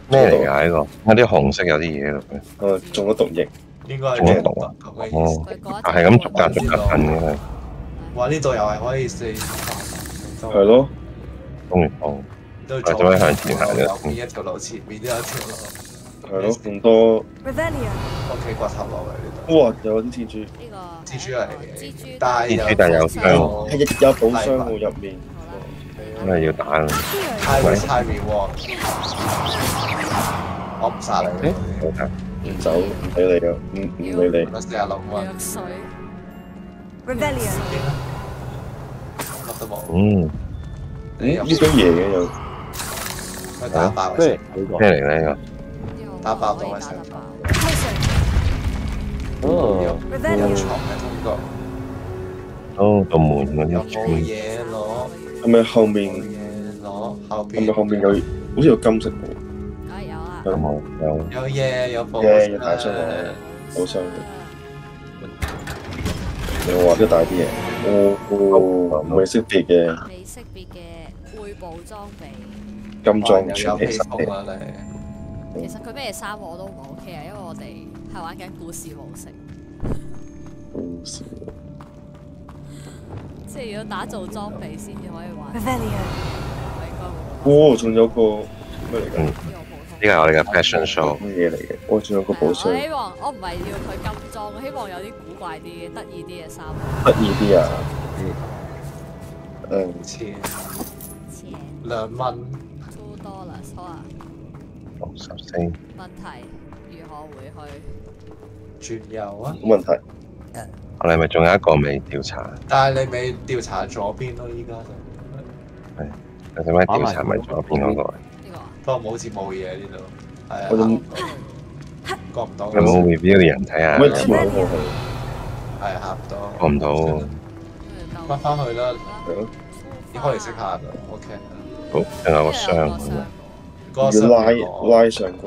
咩嚟㗎？呢個有啲紅色有啲嘢咯。中咗毒液。應該係中咗毒啊！哦，係咁逐格瞓嘅。哇！呢度又係可以4。係咯。終於放。係做咩向前行嘅？右邊一條路，前面都有一條路。係咯，咁多。屋企骨頭落嚟呢度。哇！有啲蜘蛛。呢個蜘蛛嚟嘅，但係有傷。係有寶箱喎入面。咁係要打㗎。太 reward。我唔殺你。好睇。唔走，唔俾你㗎，唔俾你。46蚊。乜都冇。呢堆嘢嘅又。打爆嘅。咩嚟咧？呢個？打爆到嘅成個。哦。有床嘅通道。哦，道門嗰啲。有冇嘢攞？係咪後面？攞後邊。係咪後面有？好似有金色嘅。有冇？有。有嘢，有寶箱。要帶出嚟，寶箱。你話都大啲嘢。哦，未識別嘅。未識別嘅背部裝備。金裝全皮實嘅。其實佢咩衫我都唔 OK 啊，因為我哋係玩緊故事模式。故事。即係如果打造裝備先至可以玩。哦，仲有個咩嚟㗎？呢個係我哋嘅 fashion show。乜嘢嚟嘅？我仲有個寶箱。我希望我唔係要佢金裝，我希望有啲古怪啲嘅、得意啲嘅衫。得意啲啊！錢2蚊。2$好啊。64。問題如何回去？轉右啊！冇問題。我哋咪仲有一個未調查。但係你未調查左邊咯，依家就。係。你做咩調查咪左邊嗰個？不過好似冇嘢呢度，係啊，過唔到。有冇 review 嘅人睇下？乜跳過去？係行唔到。過唔到。翻返去啦，已經可以識下啦 ，OK。好，仲有個箱。要拉上高。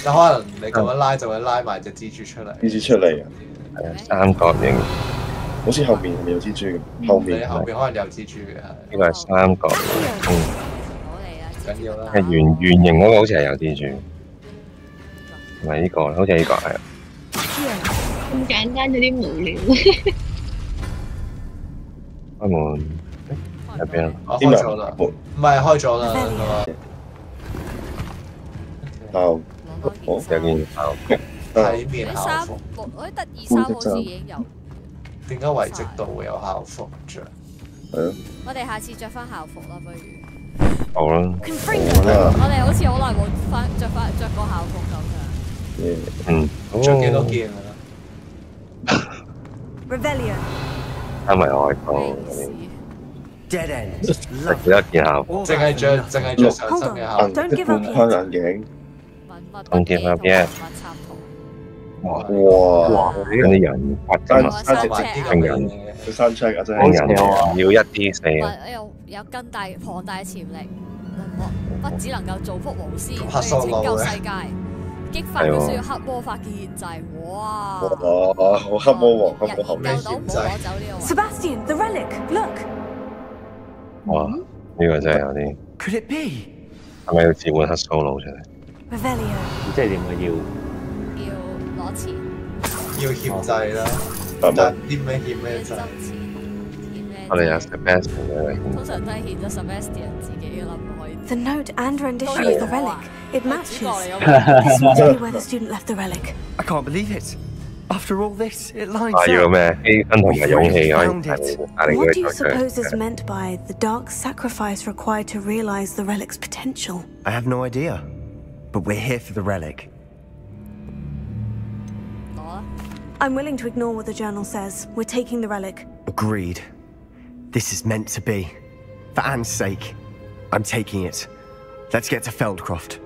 有可能你咁樣拉就會拉埋隻蜘蛛出嚟。蜘蛛出嚟啊！係啊，三角形。好似後面係咪有蜘蛛嘅？後面可能有蜘蛛嘅。呢個係三角形。緊要啦。係圓形嗰個好似係有蜘蛛，唔係呢個，好似係呢個係。咁簡單有啲無聊。開門喺邊啊？開咗啦，唔係開咗啦。校服，有件校服。體面校服。我啲得意衫好似已經有。點解遺跡度會有校服着？係啊。我哋下次着翻校服啦，不如。好啦。我哋好似好耐冇着過校服咁樣。着幾多件啊？係咪外套？食幾多件校服？淨係着上身嘅校服。半框眼鏡。仲見下邊？哇！嗰啲人發金啊！成人。佢山 check 啊，真係人要1D4啊！有更大龐大嘅潛力，不只能夠造福無私，可以拯救世界。激發佢需要黑魔法嘅獻祭，哇！好黑魔王，黑魔後救到唔好攞走呢個。Sebastian, the relic, look. 哇！呢個真係有啲。Could it be？ 係咪要召喚黑蘇魯出嚟？ Revelio 即係點啊？要攞錢，要獻祭啦，但啲咩獻咩祭？我哋有 Sebastian 嘅，通常都係獻咗 Sebastian 自己嘅啦，唔可以。The note and rendition of the relic, it matches. This must be where the student left the relic. I can't believe it. After all this, it lines 要 up. 咩？犧牲同埋勇氣可以帶領 What 佢 do you 出去。 suppose is meant by the dark sacrifice required to realize the relic's potential? I have no idea. But we're here for the relic. I'm willing to ignore what the journal says. We're taking the relic. Agreed. This is meant to be. For Anne's sake, I'm taking it. Let's get to Feldcroft.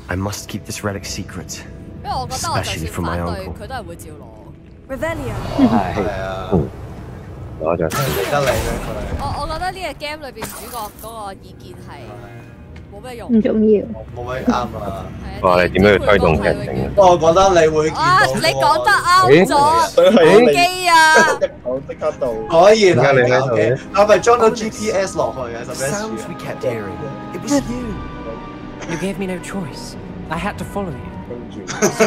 I must keep this relic secret. Especially from my uncle. Revelio. 攞咗。得你咩佢？我覺得呢個 game 裏邊主角嗰個意見係冇咩用，唔重要，冇咩啱啊！哇！你點樣去推動人性？我覺得你會見到。你講得啱咗，機啊！我即刻到。果然係咁嘅，係咪裝到 GPS 落去啊？ Sounds we kept hearing. It was you. You gave me no choice. I had to follow you.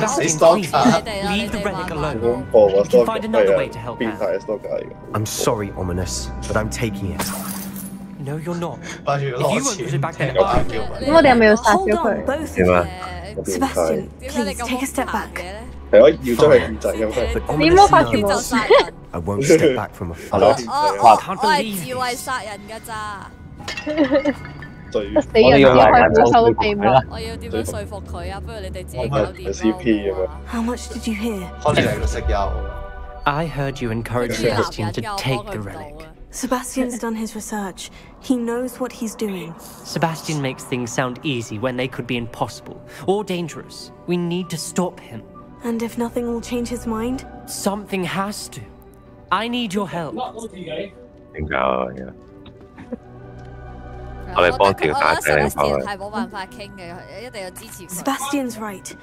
死 stalker， Leave the relic alone. 恐怖啊 You can find another way ！stalker 係 to help 變 Anne. 態 stalker 嚟嘅。 I'm sorry, Ominous, but I'm taking it. No, you're not. 不如 If you 攞 won't put 錢 it back there, 叫 I'll 叫 咁我哋係咪要殺 Hold 咗 on, 佢？ both of 點 you. 啊？ Sebastian, please take a step back. 係可以要將佢獻祭咁樣。 But 你魔法 Ominous 全部 knows 殺人， I won't step back from a 我 fight. 我係智慧殺人㗎咋，最死人只開苦手都避唔甩。我要點樣說服佢啊？不如你哋自己搞掂 CP 咁樣。 How much did you hear? 康尼嚟到食油。 I heard you encourage Sebastian to take the relic. Sebastian's done his research. He knows what he's doing. Sebastian makes things sound easy when they could be impossible or dangerous. We need to stop him. And if nothing will change his mind? Something has to. I need your help. 點搞啊？我哋幫條打仔嚟跑 係冇辦法傾嘅，一定要支持佢。 Sebastian's right.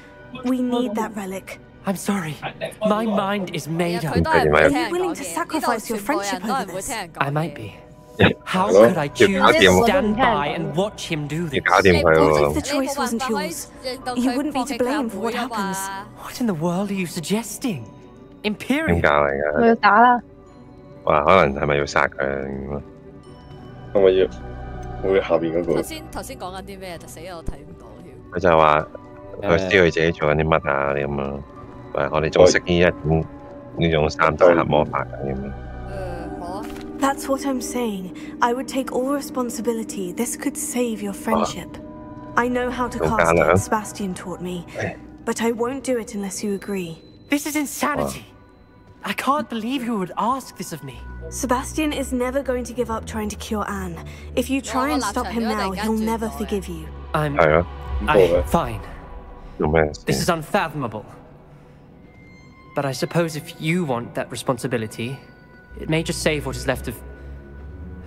We need that relic. I'm sorry. My mind is made 佢 up. 都係唔會 Are 聽 you 人 willing 講 to 嘢， sacrifice your 呢度全部 friendship 人都係 over 唔會 this? 聽人講 I 嘢 might be. How could I choose to stand by and watch him do 要 this? 搞掂佢 What 喎 if the choice wasn't yours? You wouldn't be to blame for what happens. What in the world are you suggesting? 點 Imperial. 搞嚟我㗎？要打啦！哇！可能係咪要殺佢啊？係咪要？會下邊嗰個？頭先講緊啲咩？就死我睇唔到添。佢就話佢知佢自己做緊啲乜啊？啲咁啊。喂，我哋仲識呢種三大黑魔法咁樣。好啊。 That's what I'm saying. I would take all responsibility. This could save your friendship. I know how to cast it. Sebastian taught me. But I won't do it unless you agree. This is insanity. I can't believe you would ask this of me. Sebastian is never going to give up trying to cure Anne. If you try and stop him now, he'll never forgive you. Fine. This is unfathomable. But I suppose if you want that responsibility, it may just save what is left of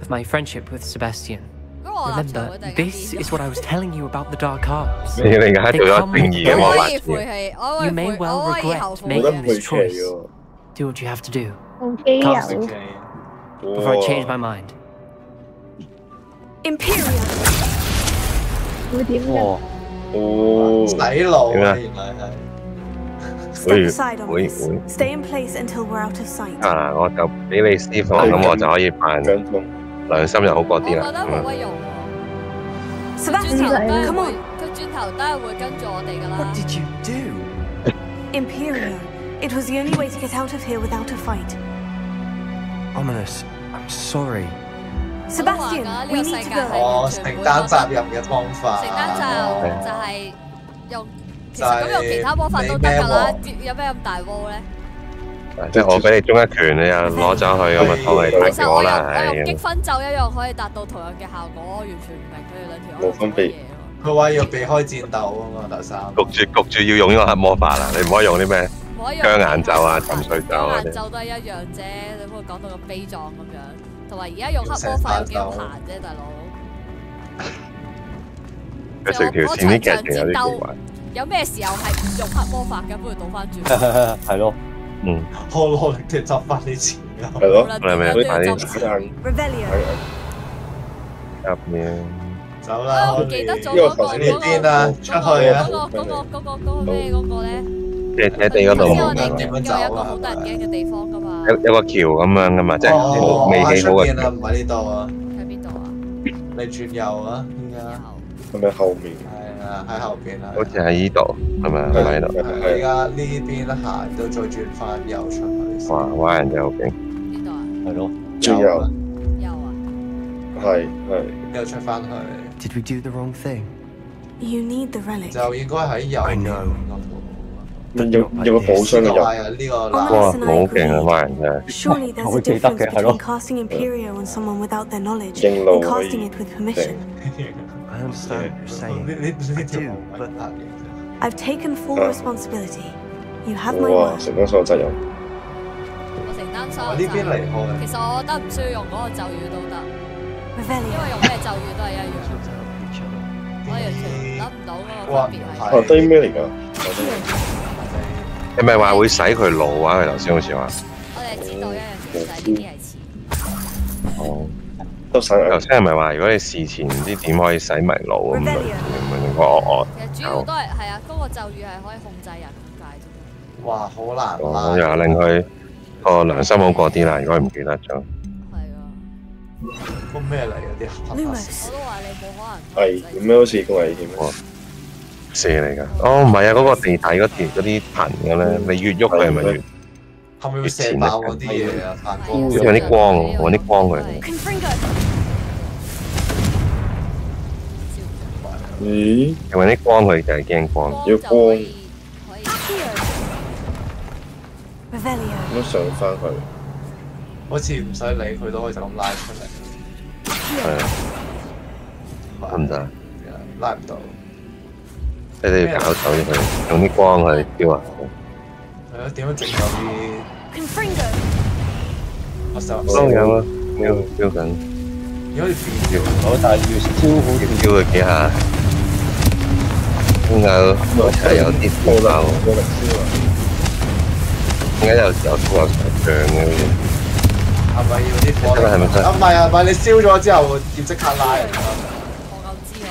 my friendship with Sebastian. Remember, this is what I was telling you about the dark arts. They come with power. You may well regret making this choice. Do what you have to do. Cast it before I change my mind. Imperial. 會點嘅？洗腦啊，原來係。 Step aside on this. Stay in place until we're out of sight. 啊！我就俾你施放，咁我就可以扮良心又好過啲啦。我覺得冇乜用喎。 Sebastian, come on. 佢轉頭都係會跟住我哋㗎啦。 What did you do? Imperial. It was the only way to get out of here without a fight. Ominous, I'm sorry. Sebastian, we need to go. 哦，承擔責任嘅方法。承擔責任就係用。 其實咁用其他魔法都得㗎啦，有咩咁大鑊咧？即係我俾你中一拳，你又攞走佢咁啊，當你打劫我啦，我用擊分咒一樣可以達到同樣嘅效果，我完全唔明佢哋兩條。冇分別。佢話要避開戰鬥啊嘛，第三。焗住要用呢個黑魔法啦，你唔可以用啲咩姜眼酒啊、浸水酒啊眼酒都係一樣啫，你唔好講到咁悲壯咁樣。同埋而家用黑魔法有幾好閒啫，大佬。佢成條線啲劇情有啲奇怪。有咩時候係唔用黑魔法嘅？不如倒翻轉。係咯，好努力嘅執翻啲錢。係咯，係咪快啲時間？入面走啦！我記得咗嗰個邊啊，出去啊！嗰個咩嗰個咧？即係喺地嗰度我哋有一個好得人驚嘅地方噶嘛。有個橋咁樣噶嘛，即係未起好嘅。唔係呢度啊？喺邊度啊？你轉右啊！依家係咪後面？係啊，喺後邊啊。好似喺呢度，係咪？係咪喺度？而家呢邊行到再轉翻右出去。哇！蛙人真係好勁。邊度啊？係咯，轉右。右啊？係。又出翻去。Did we do the wrong thing? You need the relic. 就應該喺右邊嗰度。有個寶箱嘅入。哇！好勁啊！蛙人真係。 Surely there's a difference between casting Imperio on someone without their knowledge and casting it with permission. I understand what you're saying. I do, but I've taken full responsibility. You have my 哇！ word. 承擔所有責任。我承擔所有責任。呢邊離開。其實我覺得唔需要用嗰個咒語都得，因為用咩咒語都係一樣。我完全諗唔到嗰個分別係。哦，低咩嚟㗎？你咪話會洗佢腦啊？佢頭先好似話。我哋知道一樣嘢就係呢啲係錢。哦。都洗。頭先係咪話如果你事前唔知點可以洗迷腦咁類似咁樣我其實主要都係啊，嗰個咒語係可以控制人咁解啫。哇，好難。我又令佢個良心好過啲啦，如果唔記得咗。個咩嚟嗰啲？我都話你冇可能。危險咩？好似個危險喎。射嚟㗎。哦，唔係啊，嗰個地底嗰啲藤嘅咧，你越喐佢係咪越？係咪會射爆嗰啲嘢啊？發光。好似有啲光喎，揾啲光佢。咦？揾啲光佢就係驚光。要光。咁上翻去。好似唔使理佢都可以就咁拉出嚟。係啊。得唔得？拉唔到。你哋要搞走咗佢，用啲光去雕啊！係啊，點樣整到啲？我手都有啊，雕緊。如果你變我但係要雕佢幾下，點解好似係有啲火爆？點解有土有牆嘅好似？係咪要啲火？係咪真？唔係啊，唔係你燒咗之後要即刻拉人㗎。我夠知喎。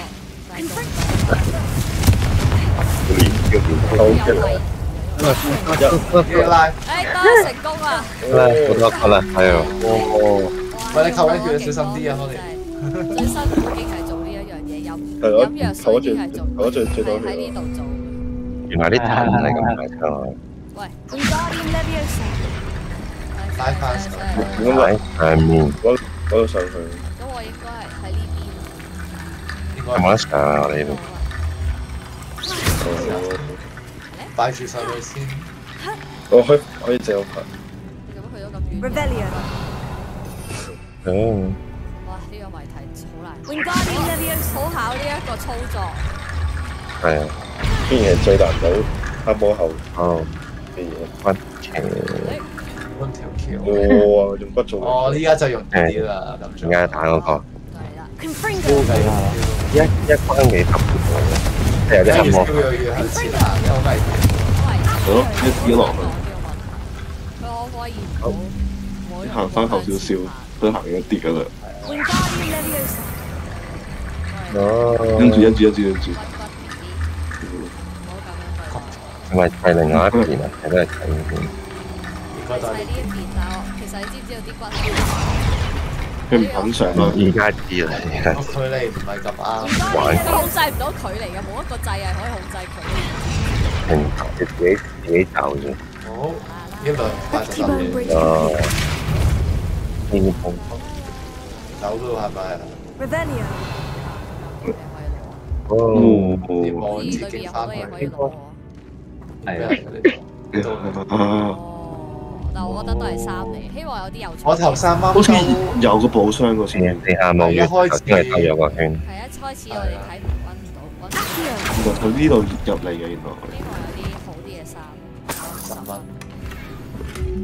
要拉。得成功啦！好多級啦，係啊。喂，你扣緊血小心啲啊，我哋。最辛苦已經係做呢一樣嘢，飲藥水已經係做，喺呢度做。原來啲藤係咁大㗎。喂，拉翻上。點解上面嗰度上去？咁我應該係喺呢邊。有冇得上啊？我哋呢度。擺住上去先。我可以借我牌。你做乜去咗咁遠？哇！呢個謎題好難。好考呢一個操作。係啊。竟然係最難到黑魔後嘅嘢。骨橋。揾條橋。哇！用骨做。哦，依家就用啲啦，咁而家打嗰個。高計啦。一關幾特別嘅。有啲黑魔法。越向前行，好危險。好，一跌落去。可以好，你行翻後少少，都行一跌噶啦。哦。跟住。係咪係另外一邊啊？係都係睇呢邊。睇呢一邊，但係其實你知唔知道啲骨？佢唔肯上啊！而家知啦，而家。距離唔係咁啱。佢控制唔到距離嘅，冇一個掣係可以控制距離。自己走啫。好，一輪80秒。哦。呢個走咯，係咪？哦。點望自己翻去？係啊。但我覺得都係3嚟，希望有啲有趣。我頭3蚊好似有個寶箱嗰時，地下冇嘅，頭先係兜咗個圈。係一開始我哋睇唔到。原來佢呢度入嚟嘅，原來。希望有啲好啲嘅衫。3蚊。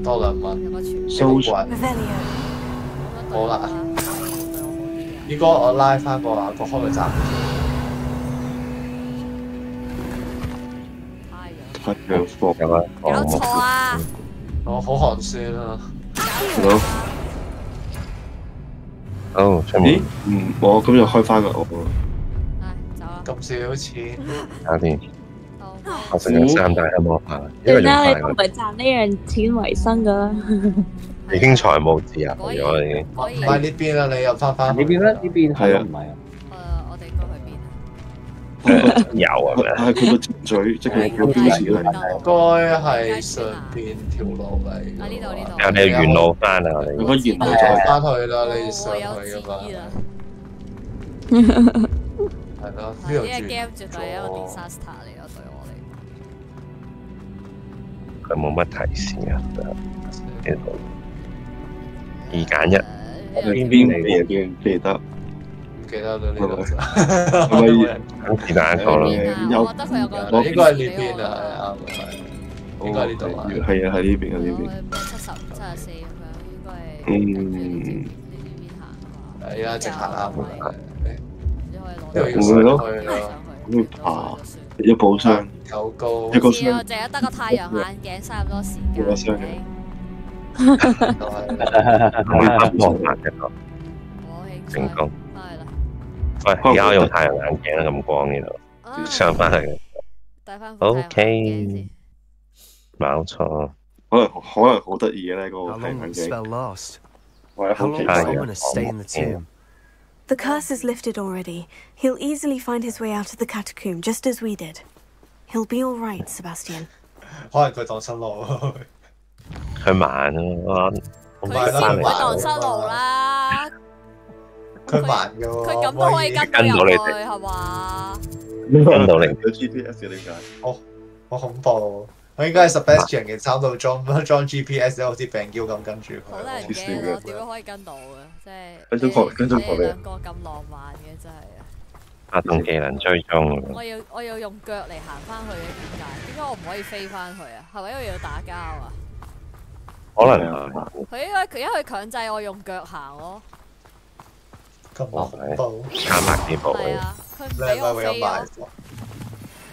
多2蚊，收滾，好啦。應該我拉翻個國康嘅站。太陽火咁啊！搞錯啊！我好寒酸啊！好，出面。我咁就開翻啦，我。走啦！咁少錢。搞掂。我成日3大黑魔法，呢個用快你都唔係賺呢樣錢為生噶啦。已經財務自由咗啦，已經。唔係呢邊啦，你又翻呢邊啦，呢邊係啊，唔係啊。我哋應該去邊？有啊，係佢個嘴，即係佢個標誌嚟。應該係上邊條路嚟。呢度。我哋沿路翻啊，我哋。如果沿路再翻去啦，你上去噶嘛？係咯，呢度。呢個 game 絕對係一個 disaster 嚟咯，對我嚟。佢冇乜提示啊，呢度2揀1，邊嚟？邊記得？唔記得咗呢個就。咁是但一個咯。我覺得佢有個應該係呢邊啊，啱。應該係呢度啊。係啊，喺呢邊啊，呢邊。70、74咁樣，應該係。係啊，直行啱嘅。會咯，會爬一步箱，夠高，一個箱，淨係得個太陽眼鏡，嘥咁多時間。一個箱嘅，成功。喂，而家我用太陽眼鏡啦，咁光呢度，上翻去。OK，冇錯。可能好得意嘅咧，嗰個太陽眼鏡。我係好期待。The curse is lifted already. He'll easily find his way out of the catacomb, just as we did. He'll be all right, Sebastian. 可能佢蕩失路。佢慢啊！佢先唔會蕩失路啦。佢慢㗎喎。佢咁都可以跟到入去係嘛？跟到你。有 GPS 點解？好恐怖！我應該係 Sebastian 嘅3度裝 GPS 咧，好似病嬌咁跟住佢。好得人驚咯，點樣可以跟到嘅？即係跟蹤過你。兩個咁浪漫嘅真係啊！發動技能追蹤。我要用腳嚟行翻去嘅，點解我唔可以飛翻去啊？係咪因為要打交啊？可能啊。佢因為強制我用腳行咯。咁恐怖。加埋幾步。係啊，佢唔俾我飛咯。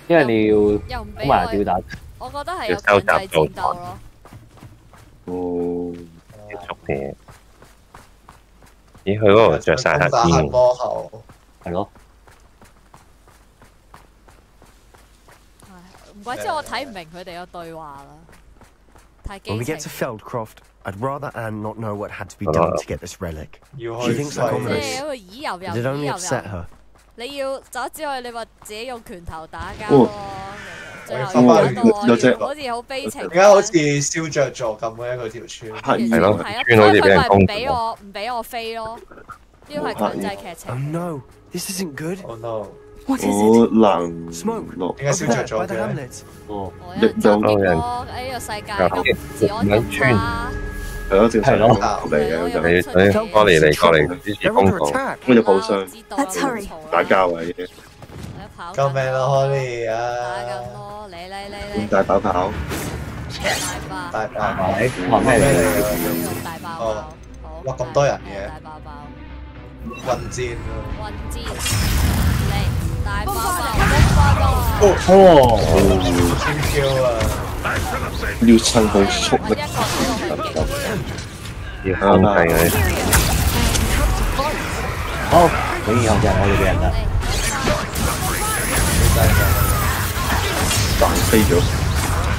因為你要又唔俾我吊打。我覺得係有強制戰鬥咯。哦，結束嘅。咦，佢嗰度着晒黑衣。係咯。唔怪之我睇唔明佢哋嘅對話啦。太激情。When we get to Feldcroft, I'd rather Anne not know what had to be done to get this relic. She thinks I'm ominous. Did it only upset her? 你要走之外，你話自己用拳頭打交咯。最後有隻好似好悲情。而家好似燒着咗咁嘅佢條村。係咯，村好似俾人攻擊。唔俾我飛咯，呢個係強制劇情。Oh no, this isn't good. Oh no. What is it? 冷 Smoke. 點解燒着咗嘅？哦，有人喺呢個世界咁治安咁差。係咯，正常嚟嘅，過嚟支持公道，跟住抱傷， Let's hurry. 打交啊已經。救命啦，Holly 啊！打緊咯，嚟！大跑跑，大爆！哇咩嚟？大爆爆！哇咁多人嘅！大爆爆！混戰！嚟！大爆爆！超 Q 啊！要趁佢速力，要控制佢。好，永遠有隻我哋嘅人啦。彈飛咗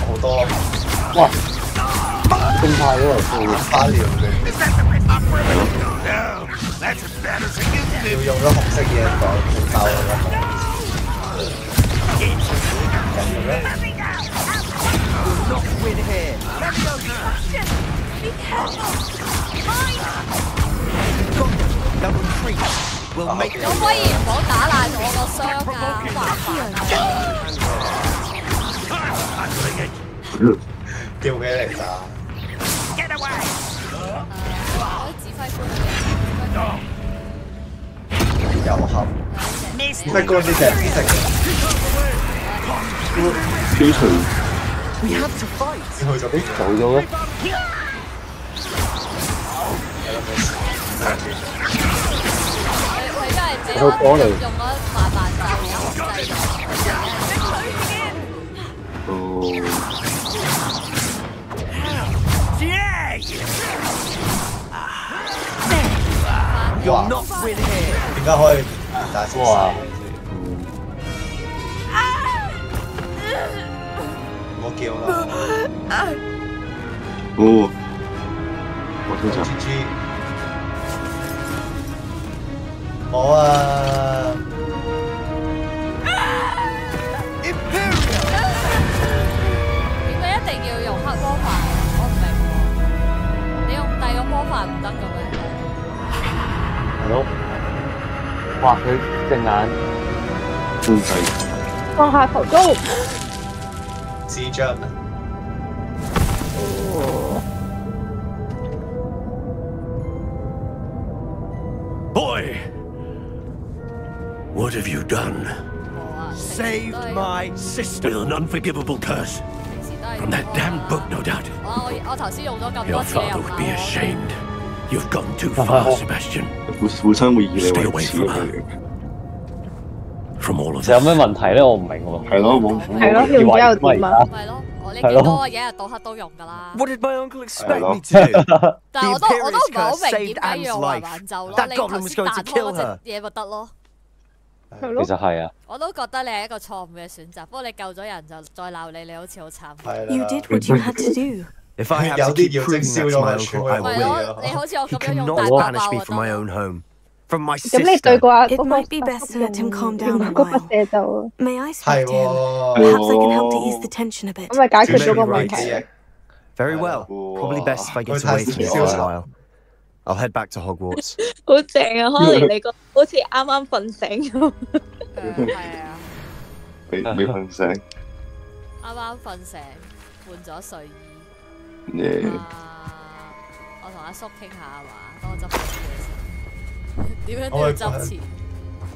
好多，哇！咁快喎，花療嘅，要用咗紅色嘢袋爆佢啦。可唔可以唔好打爛我個箱啊？麻煩吊起嚟咋？指揮官有合，指揮官呢隻係紫色嘅。消除。去咗邊？走咗咩？因為你用咗慢慢就而家控制咗。哇！點解可以大聲曬？唔好叫啦！哦，我通常。GG。冇啊！點解一定要用黑魔法？我唔明喎。你用第二個魔法唔得嘅咩？係咯。哇！佢隻眼真係放下屠刀。智障啊！ Boy, what have you done? Saved my sister with an unforgivable curse from that damned book, no doubt. 我頭先用咗咁 Your 多次 father would be ashamed. You've gone too far, Sebastian. 父親會以你 Stay 為 away 恥 from her. From all of 有咩問題咧？我唔明喎。係咯，冇係咯，用咗又點啊？係咯，你見到我日日到黑都用㗎啦。 What did my uncle expect me to do? 但係我都唔係好明點解要用環環咒咯。你頭先彈開嗰隻嘢咪得咯。其實係啊。我都覺得你係一個錯誤嘅選擇，不過你救咗人就再鬧你，你好似好慘。You did what you had to do. If I have to keep proving that to my uncle, I will. He cannot banish me from my own home, from my sister. It might be best to let him calm down a while. May I speak to him? Perhaps I can help to ease the tension a bit. Very well. Probably best if I get away from it for a while. I'll head back to Hogwarts. 好正啊！可能你個好似啱啱瞓醒咁。係啊。未瞓醒。啱啱瞓醒，換咗睡衣。我同阿叔傾下啊嘛，等我執翻啲嘢先。點樣都要執錢。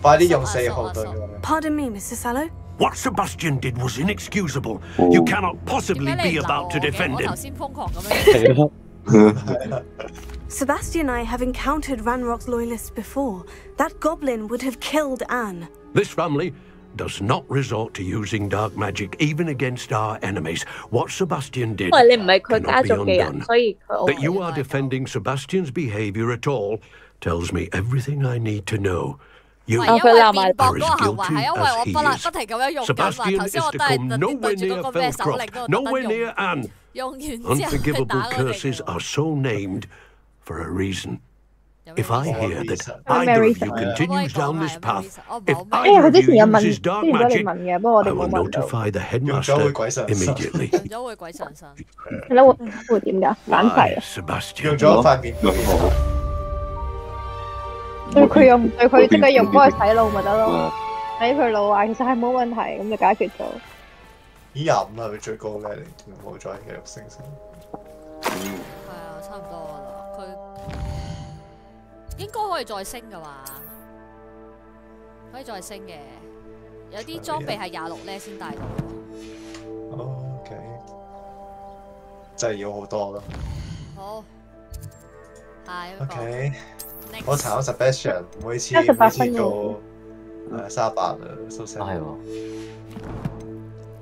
快啲用4號對。Pardon me, Mr. Sallow. What Sebastian did was inexcusable. You cannot possibly be about to defend 我 him. 頭先瘋狂咁樣。Sebastian and I have encountered Ranrock's loyalists before. That goblin would have killed Anne. This family does not resort to using dark magic even against our enemies. What Sebastian did cannot be undone. That you are defending Sebastian's behavior at all tells me everything I need to know. You are as guilty as he is. Sebastian is to come nowhere near Felcroft, nowhere near Anne. Unforgivable curses are so named for a reason. If I hear that either of you continues down this path, if either of you uses dark magic, I will notify the headmaster immediately. 係咯，會點㗎？反噬啊！ Sebastian. 用咗塊面。對佢又唔對佢，即刻用幫佢洗腦咪得咯，洗佢腦啊，其實係冇問題，咁就解決咗。25係咪最高嘅？你唔好再繼續升升。係啊，差唔多啦。佢應該可以再升㗎嘛？可以再升嘅，有啲裝備係26咧先帶到。OK， 真係要好多咯。好，下一個。OK。我查咗 Sebastian， 每次到38啦，收聲。係喎。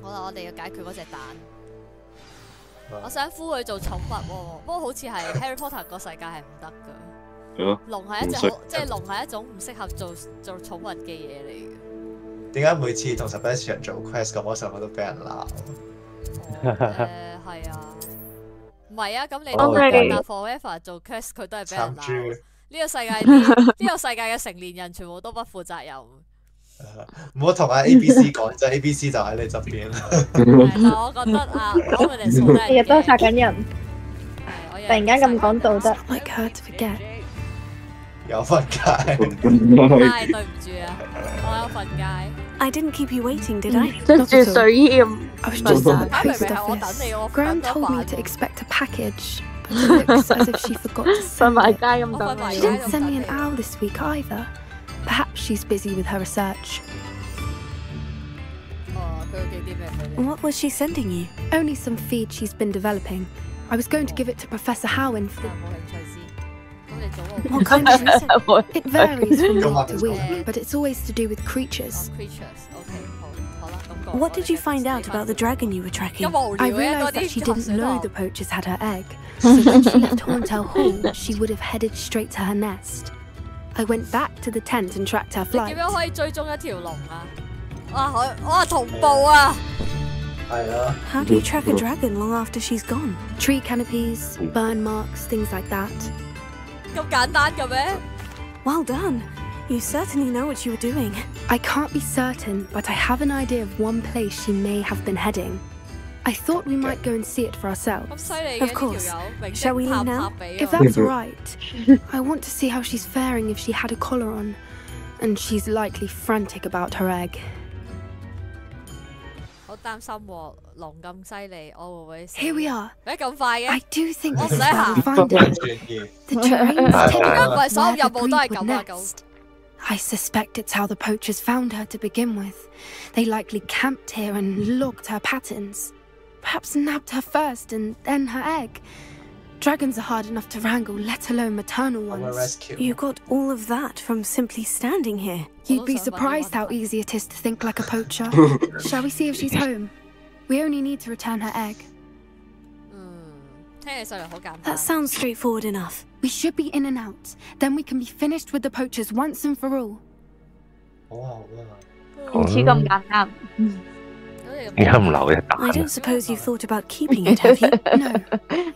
好啦，我哋要解決嗰隻蛋。我想呼佢做寵物喎，不過好似係 Harry Potter 個世界係唔得㗎。龍係一隻好，即係龍係一種唔適合做寵物嘅嘢嚟嘅。點解每次同 Sebastian 做 quest 咁嗰時候我都俾人鬧？係啊，唔係啊，咁你都係㗎 ，forever 做 quest 佢都係俾人鬧。呢個世界嘅成年人全部都不負責任。唔好同阿 ABC 講，就 ABC 就喺你側邊。但我覺得啊，日日都殺緊人，突然間咁講道德。有瞓街。對唔住啊，我有瞓街。I didn't keep you waiting, did I? 着住睡衣咁。I was just at the post office. Graham told me to expect a package. It looks as if she forgot to send it. She didn't send me an owl this week either. Perhaps she's busy with her research. What was she sending you? Only some feed she's been developing. I was going to give it to Professor Howin for the... What kind of reason? It varies from week to week, but it's always to do with creatures. What did you find out about the dragon you were tracking? I realized that she didn't know the poachers had her egg, so when she left Horntail Hall, she would have headed straight to her nest. I went back to the tent and tracked her flight. How do you track a dragon long after she's gone? Tree canopies, burn marks, things like that. Well done. You certainly know what you were doing. I can't be certain, but I have an idea of one place she may have been heading. I thought we might go and see it for ourselves. Of course. Shall we leave now? If that's right. I want to see how she's faring if she had a collar on. And she's likely frantic about her egg. Here we are. I do think this is where we find it. The terrain's typical next. I suspect it's how the poachers found her to begin with. They likely camped here and logged her patterns. Perhaps nabbed her first and then her egg. Dragons are hard enough to wrangle, let alone maternal ones. You got all of that from simply standing here. You'd be surprised how easy it is to think like a poacher. Shall we see if she's home? We only need to return her egg. That sounds straightforward enough. We should be in and out. Then we can be finished with the poachers once and for all. I don't suppose you've thought about keeping it, have you? No.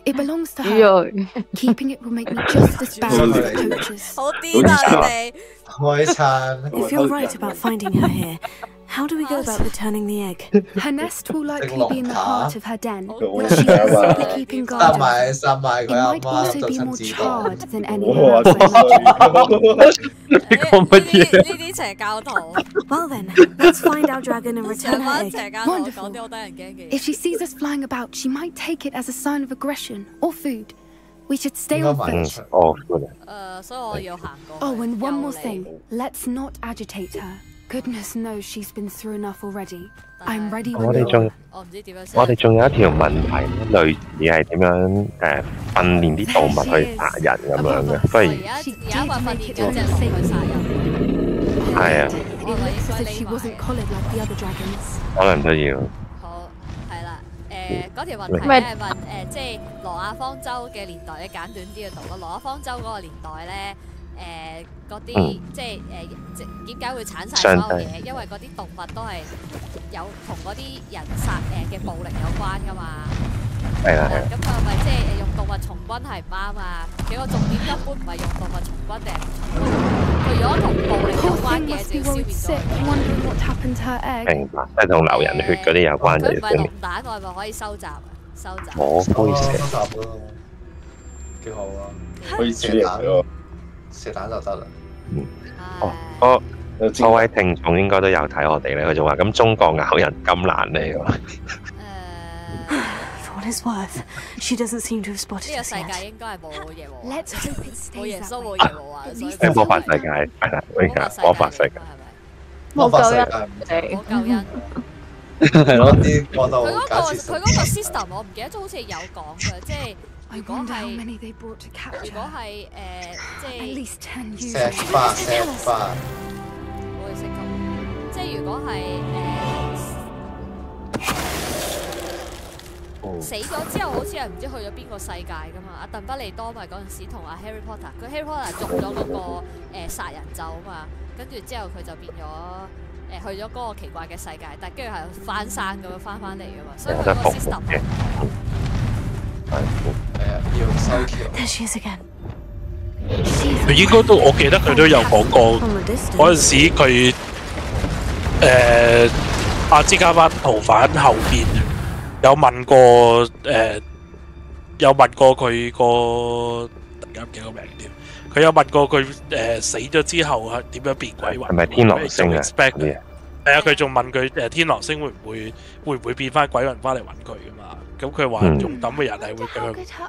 It belongs to her. Keeping it will make me just as bad as the poachers. If you're right about finding her here, how do we go about returning the egg? Her nest will likely be in the heart of her den, which she is simply keeping guard of. It might also be more charred than anyone else Well then, let's find our dragon and return her egg. Wonderful. If she sees us flying about, she might take it as a sign of aggression or food. We should stay on foot. Oh, and one more thing. Let's not agitate her. Goodness knows she's been through enough already. I'm ready when you are. 我哋仲有一條問題，類似係點樣訓練啲動物去殺人咁樣嘅，不如係啊，可能都要。嗰條問題咧係問即係挪亞方舟嘅年代咧，簡短啲嘅讀咯。挪亞方舟嗰個年代咧。嗰啲即係點解會產生所有嘢？因為嗰啲動物都係有同嗰啲人殺嘅暴力有關㗎嘛。係啦。咁佢咪即係用動物從軍係唔啱啊？佢個重點根本唔係用動物從軍定係唔從軍。佢如果同暴力有關嘅就要消滅咗。明白，即係同流人血嗰啲有關嘅。佢唔係龍蛋，我係咪可以收集啊？收集。我可以收集咯，幾好啊！可以射蛋咯。射蛋就得啦。各位聽眾應該都有睇我哋咧，佢就話咁中國咬人咁難嚟喎。For what it's worth, she doesn't seem to have spotted us yet. 呢個世界應該係冇耶和華， Let's hope it stays 冇耶穌冇耶和華，所以係魔法世界係啦，魔法世界。冇救恩，冇救恩。係咯，啲講到佢嗰個 system 我唔記得咗，好似有講嘅，即係。如果係即係石花，我會識咁，即係如果係死咗之後，好似係唔知去咗邊個世界㗎嘛？阿鄧不利多咪嗰陣時同阿 Harry Potter， 佢 Harry Potter 中咗嗰個殺人咒啊嘛，跟住之後佢就變咗去咗嗰個奇怪嘅世界，但係跟住係翻生咁樣翻嚟㗎嘛，所以佢個 system。要收橋。There she is again. 佢應該都，我記得佢都有講過嗰陣時佢阿茲加班逃犯後邊有問過佢個突然間唔記得個名添，佢有問過佢死咗之後係點樣變鬼魂？係咪天狼星啊？係啊，佢仲問佢天狼星會唔會變翻鬼魂翻嚟揾佢噶嘛？咁佢話勇敢嘅人係會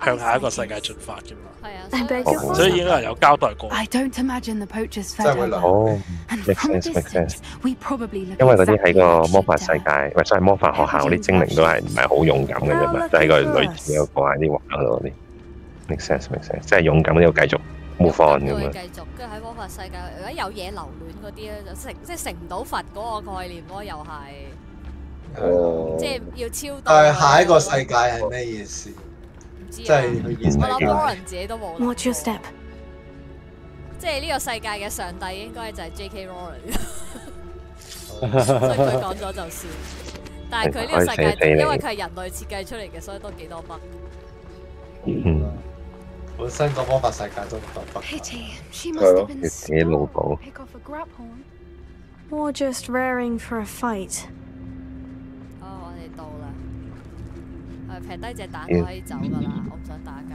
向下一個世界進發嘅嘛。係啊，所以應該係有交代過。I don't imagine the poachers fed 哦 ，make sense。因為嗰啲喺個魔法世界，或者係魔法學校啲精靈都係唔係好勇敢嘅啫嘛，就喺個類似嗰個啲畫嗰度啲 make sense， 即係勇敢都要繼續冇放咁樣。繼續，跟住喺魔法世界，如果有嘢留戀嗰啲咧，就成唔到佛嗰個概念咯，又係。即係要超度。但係下一個世界係咩意思？唔知啊。我諗 Warren 自己都冇。What's your step？ 即係呢個世界嘅上帝應該就係 J.K. Rowling， 所以佢講咗就算。但係佢呢個世界，因為佢係人類設計出嚟嘅，所以都幾多筆。本身個魔法世界都唔多筆。係咯，自己腦補。Or just raring for a fight。我哋到啦，平低隻蛋就可以走㗎啦，我唔想打交。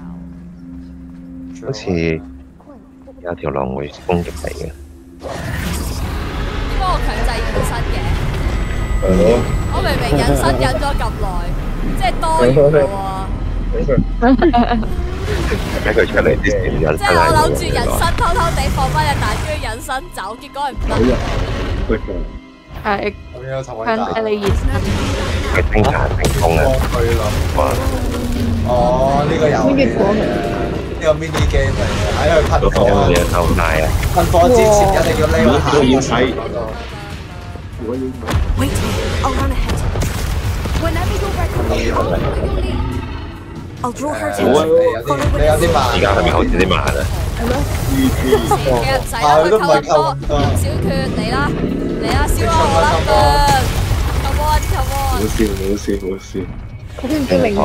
好似。有條龍會攻擊你嘅。點解我強制隱身嘅？係咯。我明明隱身隱咗咁耐，即係多餘嘅喎。喺佢出嚟之前隱身。即係我諗住隱身，偷偷地放翻隻蛋，跟住隱身走，結果係唔得。係。強制你現身。佢偵查成功啊！哦，呢個有。呢個 mini game 嚟嘅，喺佢噴火啊！噴火之前一定要匿埋下邊嗰度。Wait, I'll run ahead. Whenever you're ready, I'll draw her attention. 你有啲慢。而家係咪好似啲慢啊？係咯。唔使啦，佢扣咁多，小缺嚟啦，嚟啦，燒我啦，come on。佢唔知明住。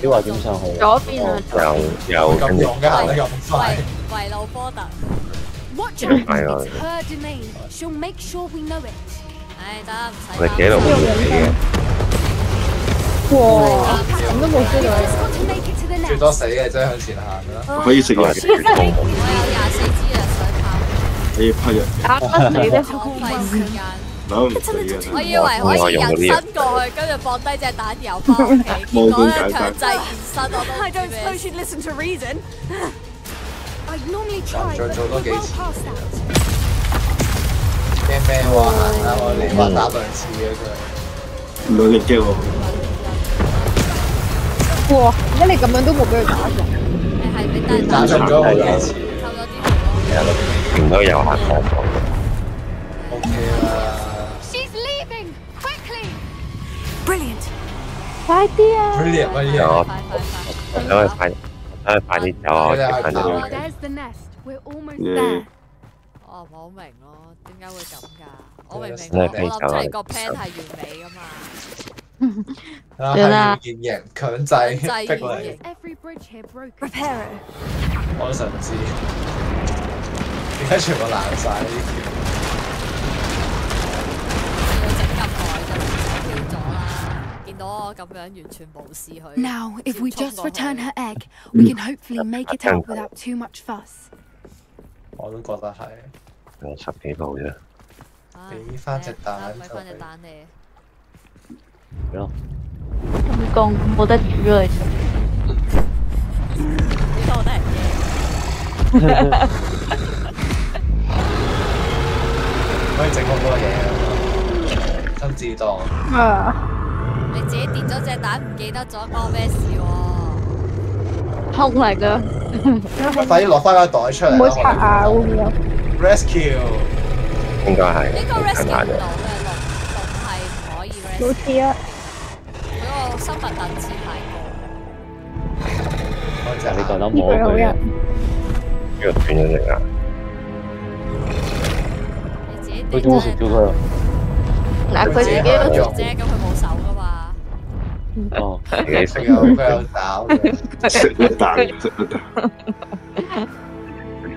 你話點上去？左邊啊！有跟住。維路波特。係啊。唉，得唔使。我哋企喺度冇死嘅。哇！咁都冇輸到。最多死嘅啫，向前行啦。可以食嘢。我有24支啊，想跑。可以拍人。打不死咧，浪費時間。我以為可以人身過去，跟住放低隻蛋油翻屋企，結果咧強制現身，我都唔知咩事。再做多幾次。驚咩話啊？我連話打2次嘅佢。2力擊喎。哇！而家你咁樣都冇俾佢打中。你係俾蛋打中咗好幾次。扣咗啲。全都有客過。OK 啦。Brilliant！ 快啲啊 ！Brilliant 乜嘢？我想快啲走啊！快啲。我唔好明咯，點解會咁㗎？我明明我諗出嚟個 plan 係完美㗎嘛。係要現形，強制逼你。我都想知點解全部爛晒呢條。Now, if we just return her egg, we can hopefully make it out without too much fuss. 我都覺得係。有10幾步啫。俾翻隻蛋。俾翻隻蛋你。係咯。咁講冇得煮啊！呢個都係嘢。可以整好多嘢，親自當。你自己跌咗隻蛋，唔記得咗關咩事喎？痛嚟噶！快啲攞翻個袋出嚟！唔好拆啊！會唔會有 ？Rescue 應該係。呢個 rescue 唔到嘅，龍係唔可以 rescue。冇事啊！嗰個生物等次太高。你夠膽摸佢？呢個斷咗隻牙。你自己佢點會食咗佢啊？嗱，佢自己都做啫，咁佢冇手噶嘛。哦，自己食佢有爪嘅，食一啖，食一啖。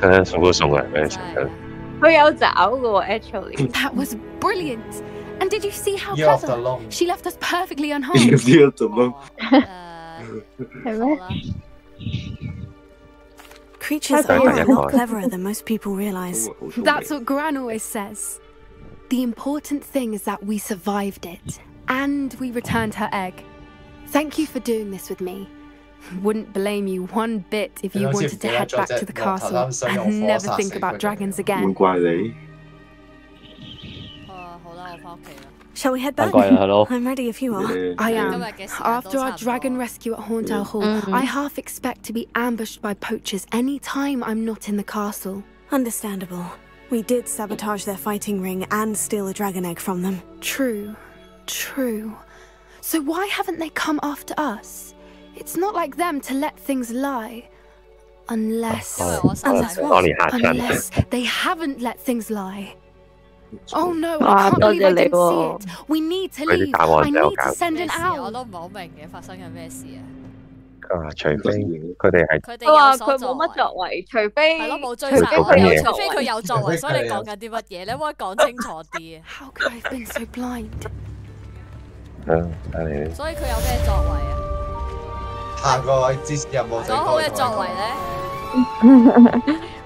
佢送都送嚟俾你食嘅。佢有爪嘅喎 ，actually。That was brilliant. And did you see how clever? She left us perfectly unharmed. 係咩 ？Creatures are a lot cleverer than most people realize. That's what Gran always says. The important thing is that we survived it, and we returned her egg. Thank you for doing this with me. Wouldn't blame you one bit if you wanted to head back to the castle and never think about dragons again. 唔怪你。好啦，我翻屋企啦。Shall we head back? I'm ready if you are. I am. After our dragon rescue at Horntail Hall, I half expect to be ambushed by poachers any time I'm not in the castle. Understandable. We did sabotage their fighting ring and steal a dragon egg from them. True. So why haven't they come after us? It's not like them to let things lie. Unless they haven't let things lie. Oh no, I can't believe I didn't see it. We need to leave. I need to send an owl. 我都唔係好明嘅，發生緊咩事啊？除非佢哋係佢話佢冇乜作為，除非係咯冇追殺佢，除非佢有作為，所以你講緊啲乜嘢？你可唔可以講清楚啲啊 ？How could I have been so blind？ 所以佢有咩作為啊？下個支持任務講好嘅作為咧？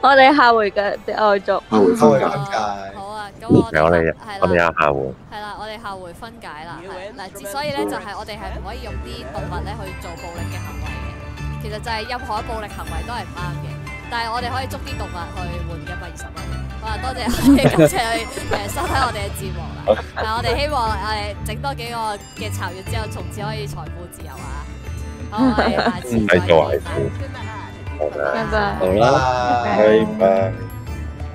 我哋下回嘅愛作，下回分解。好啊，咁我哋有下回。係啦，我哋下回分解啦。嗱，之所以咧就係我哋係唔可以用啲動物咧去做暴力嘅行為嘅。其實就係任何暴力行為都係唔啱嘅。但係我哋可以捉啲動物去換120蚊。好啊，多謝感謝你收睇我哋嘅節目啦。但我哋希望整多幾個嘅巢穴之後，從此可以財富自由啊！好，我哋下次再見啦。拜拜。好啦，拜拜。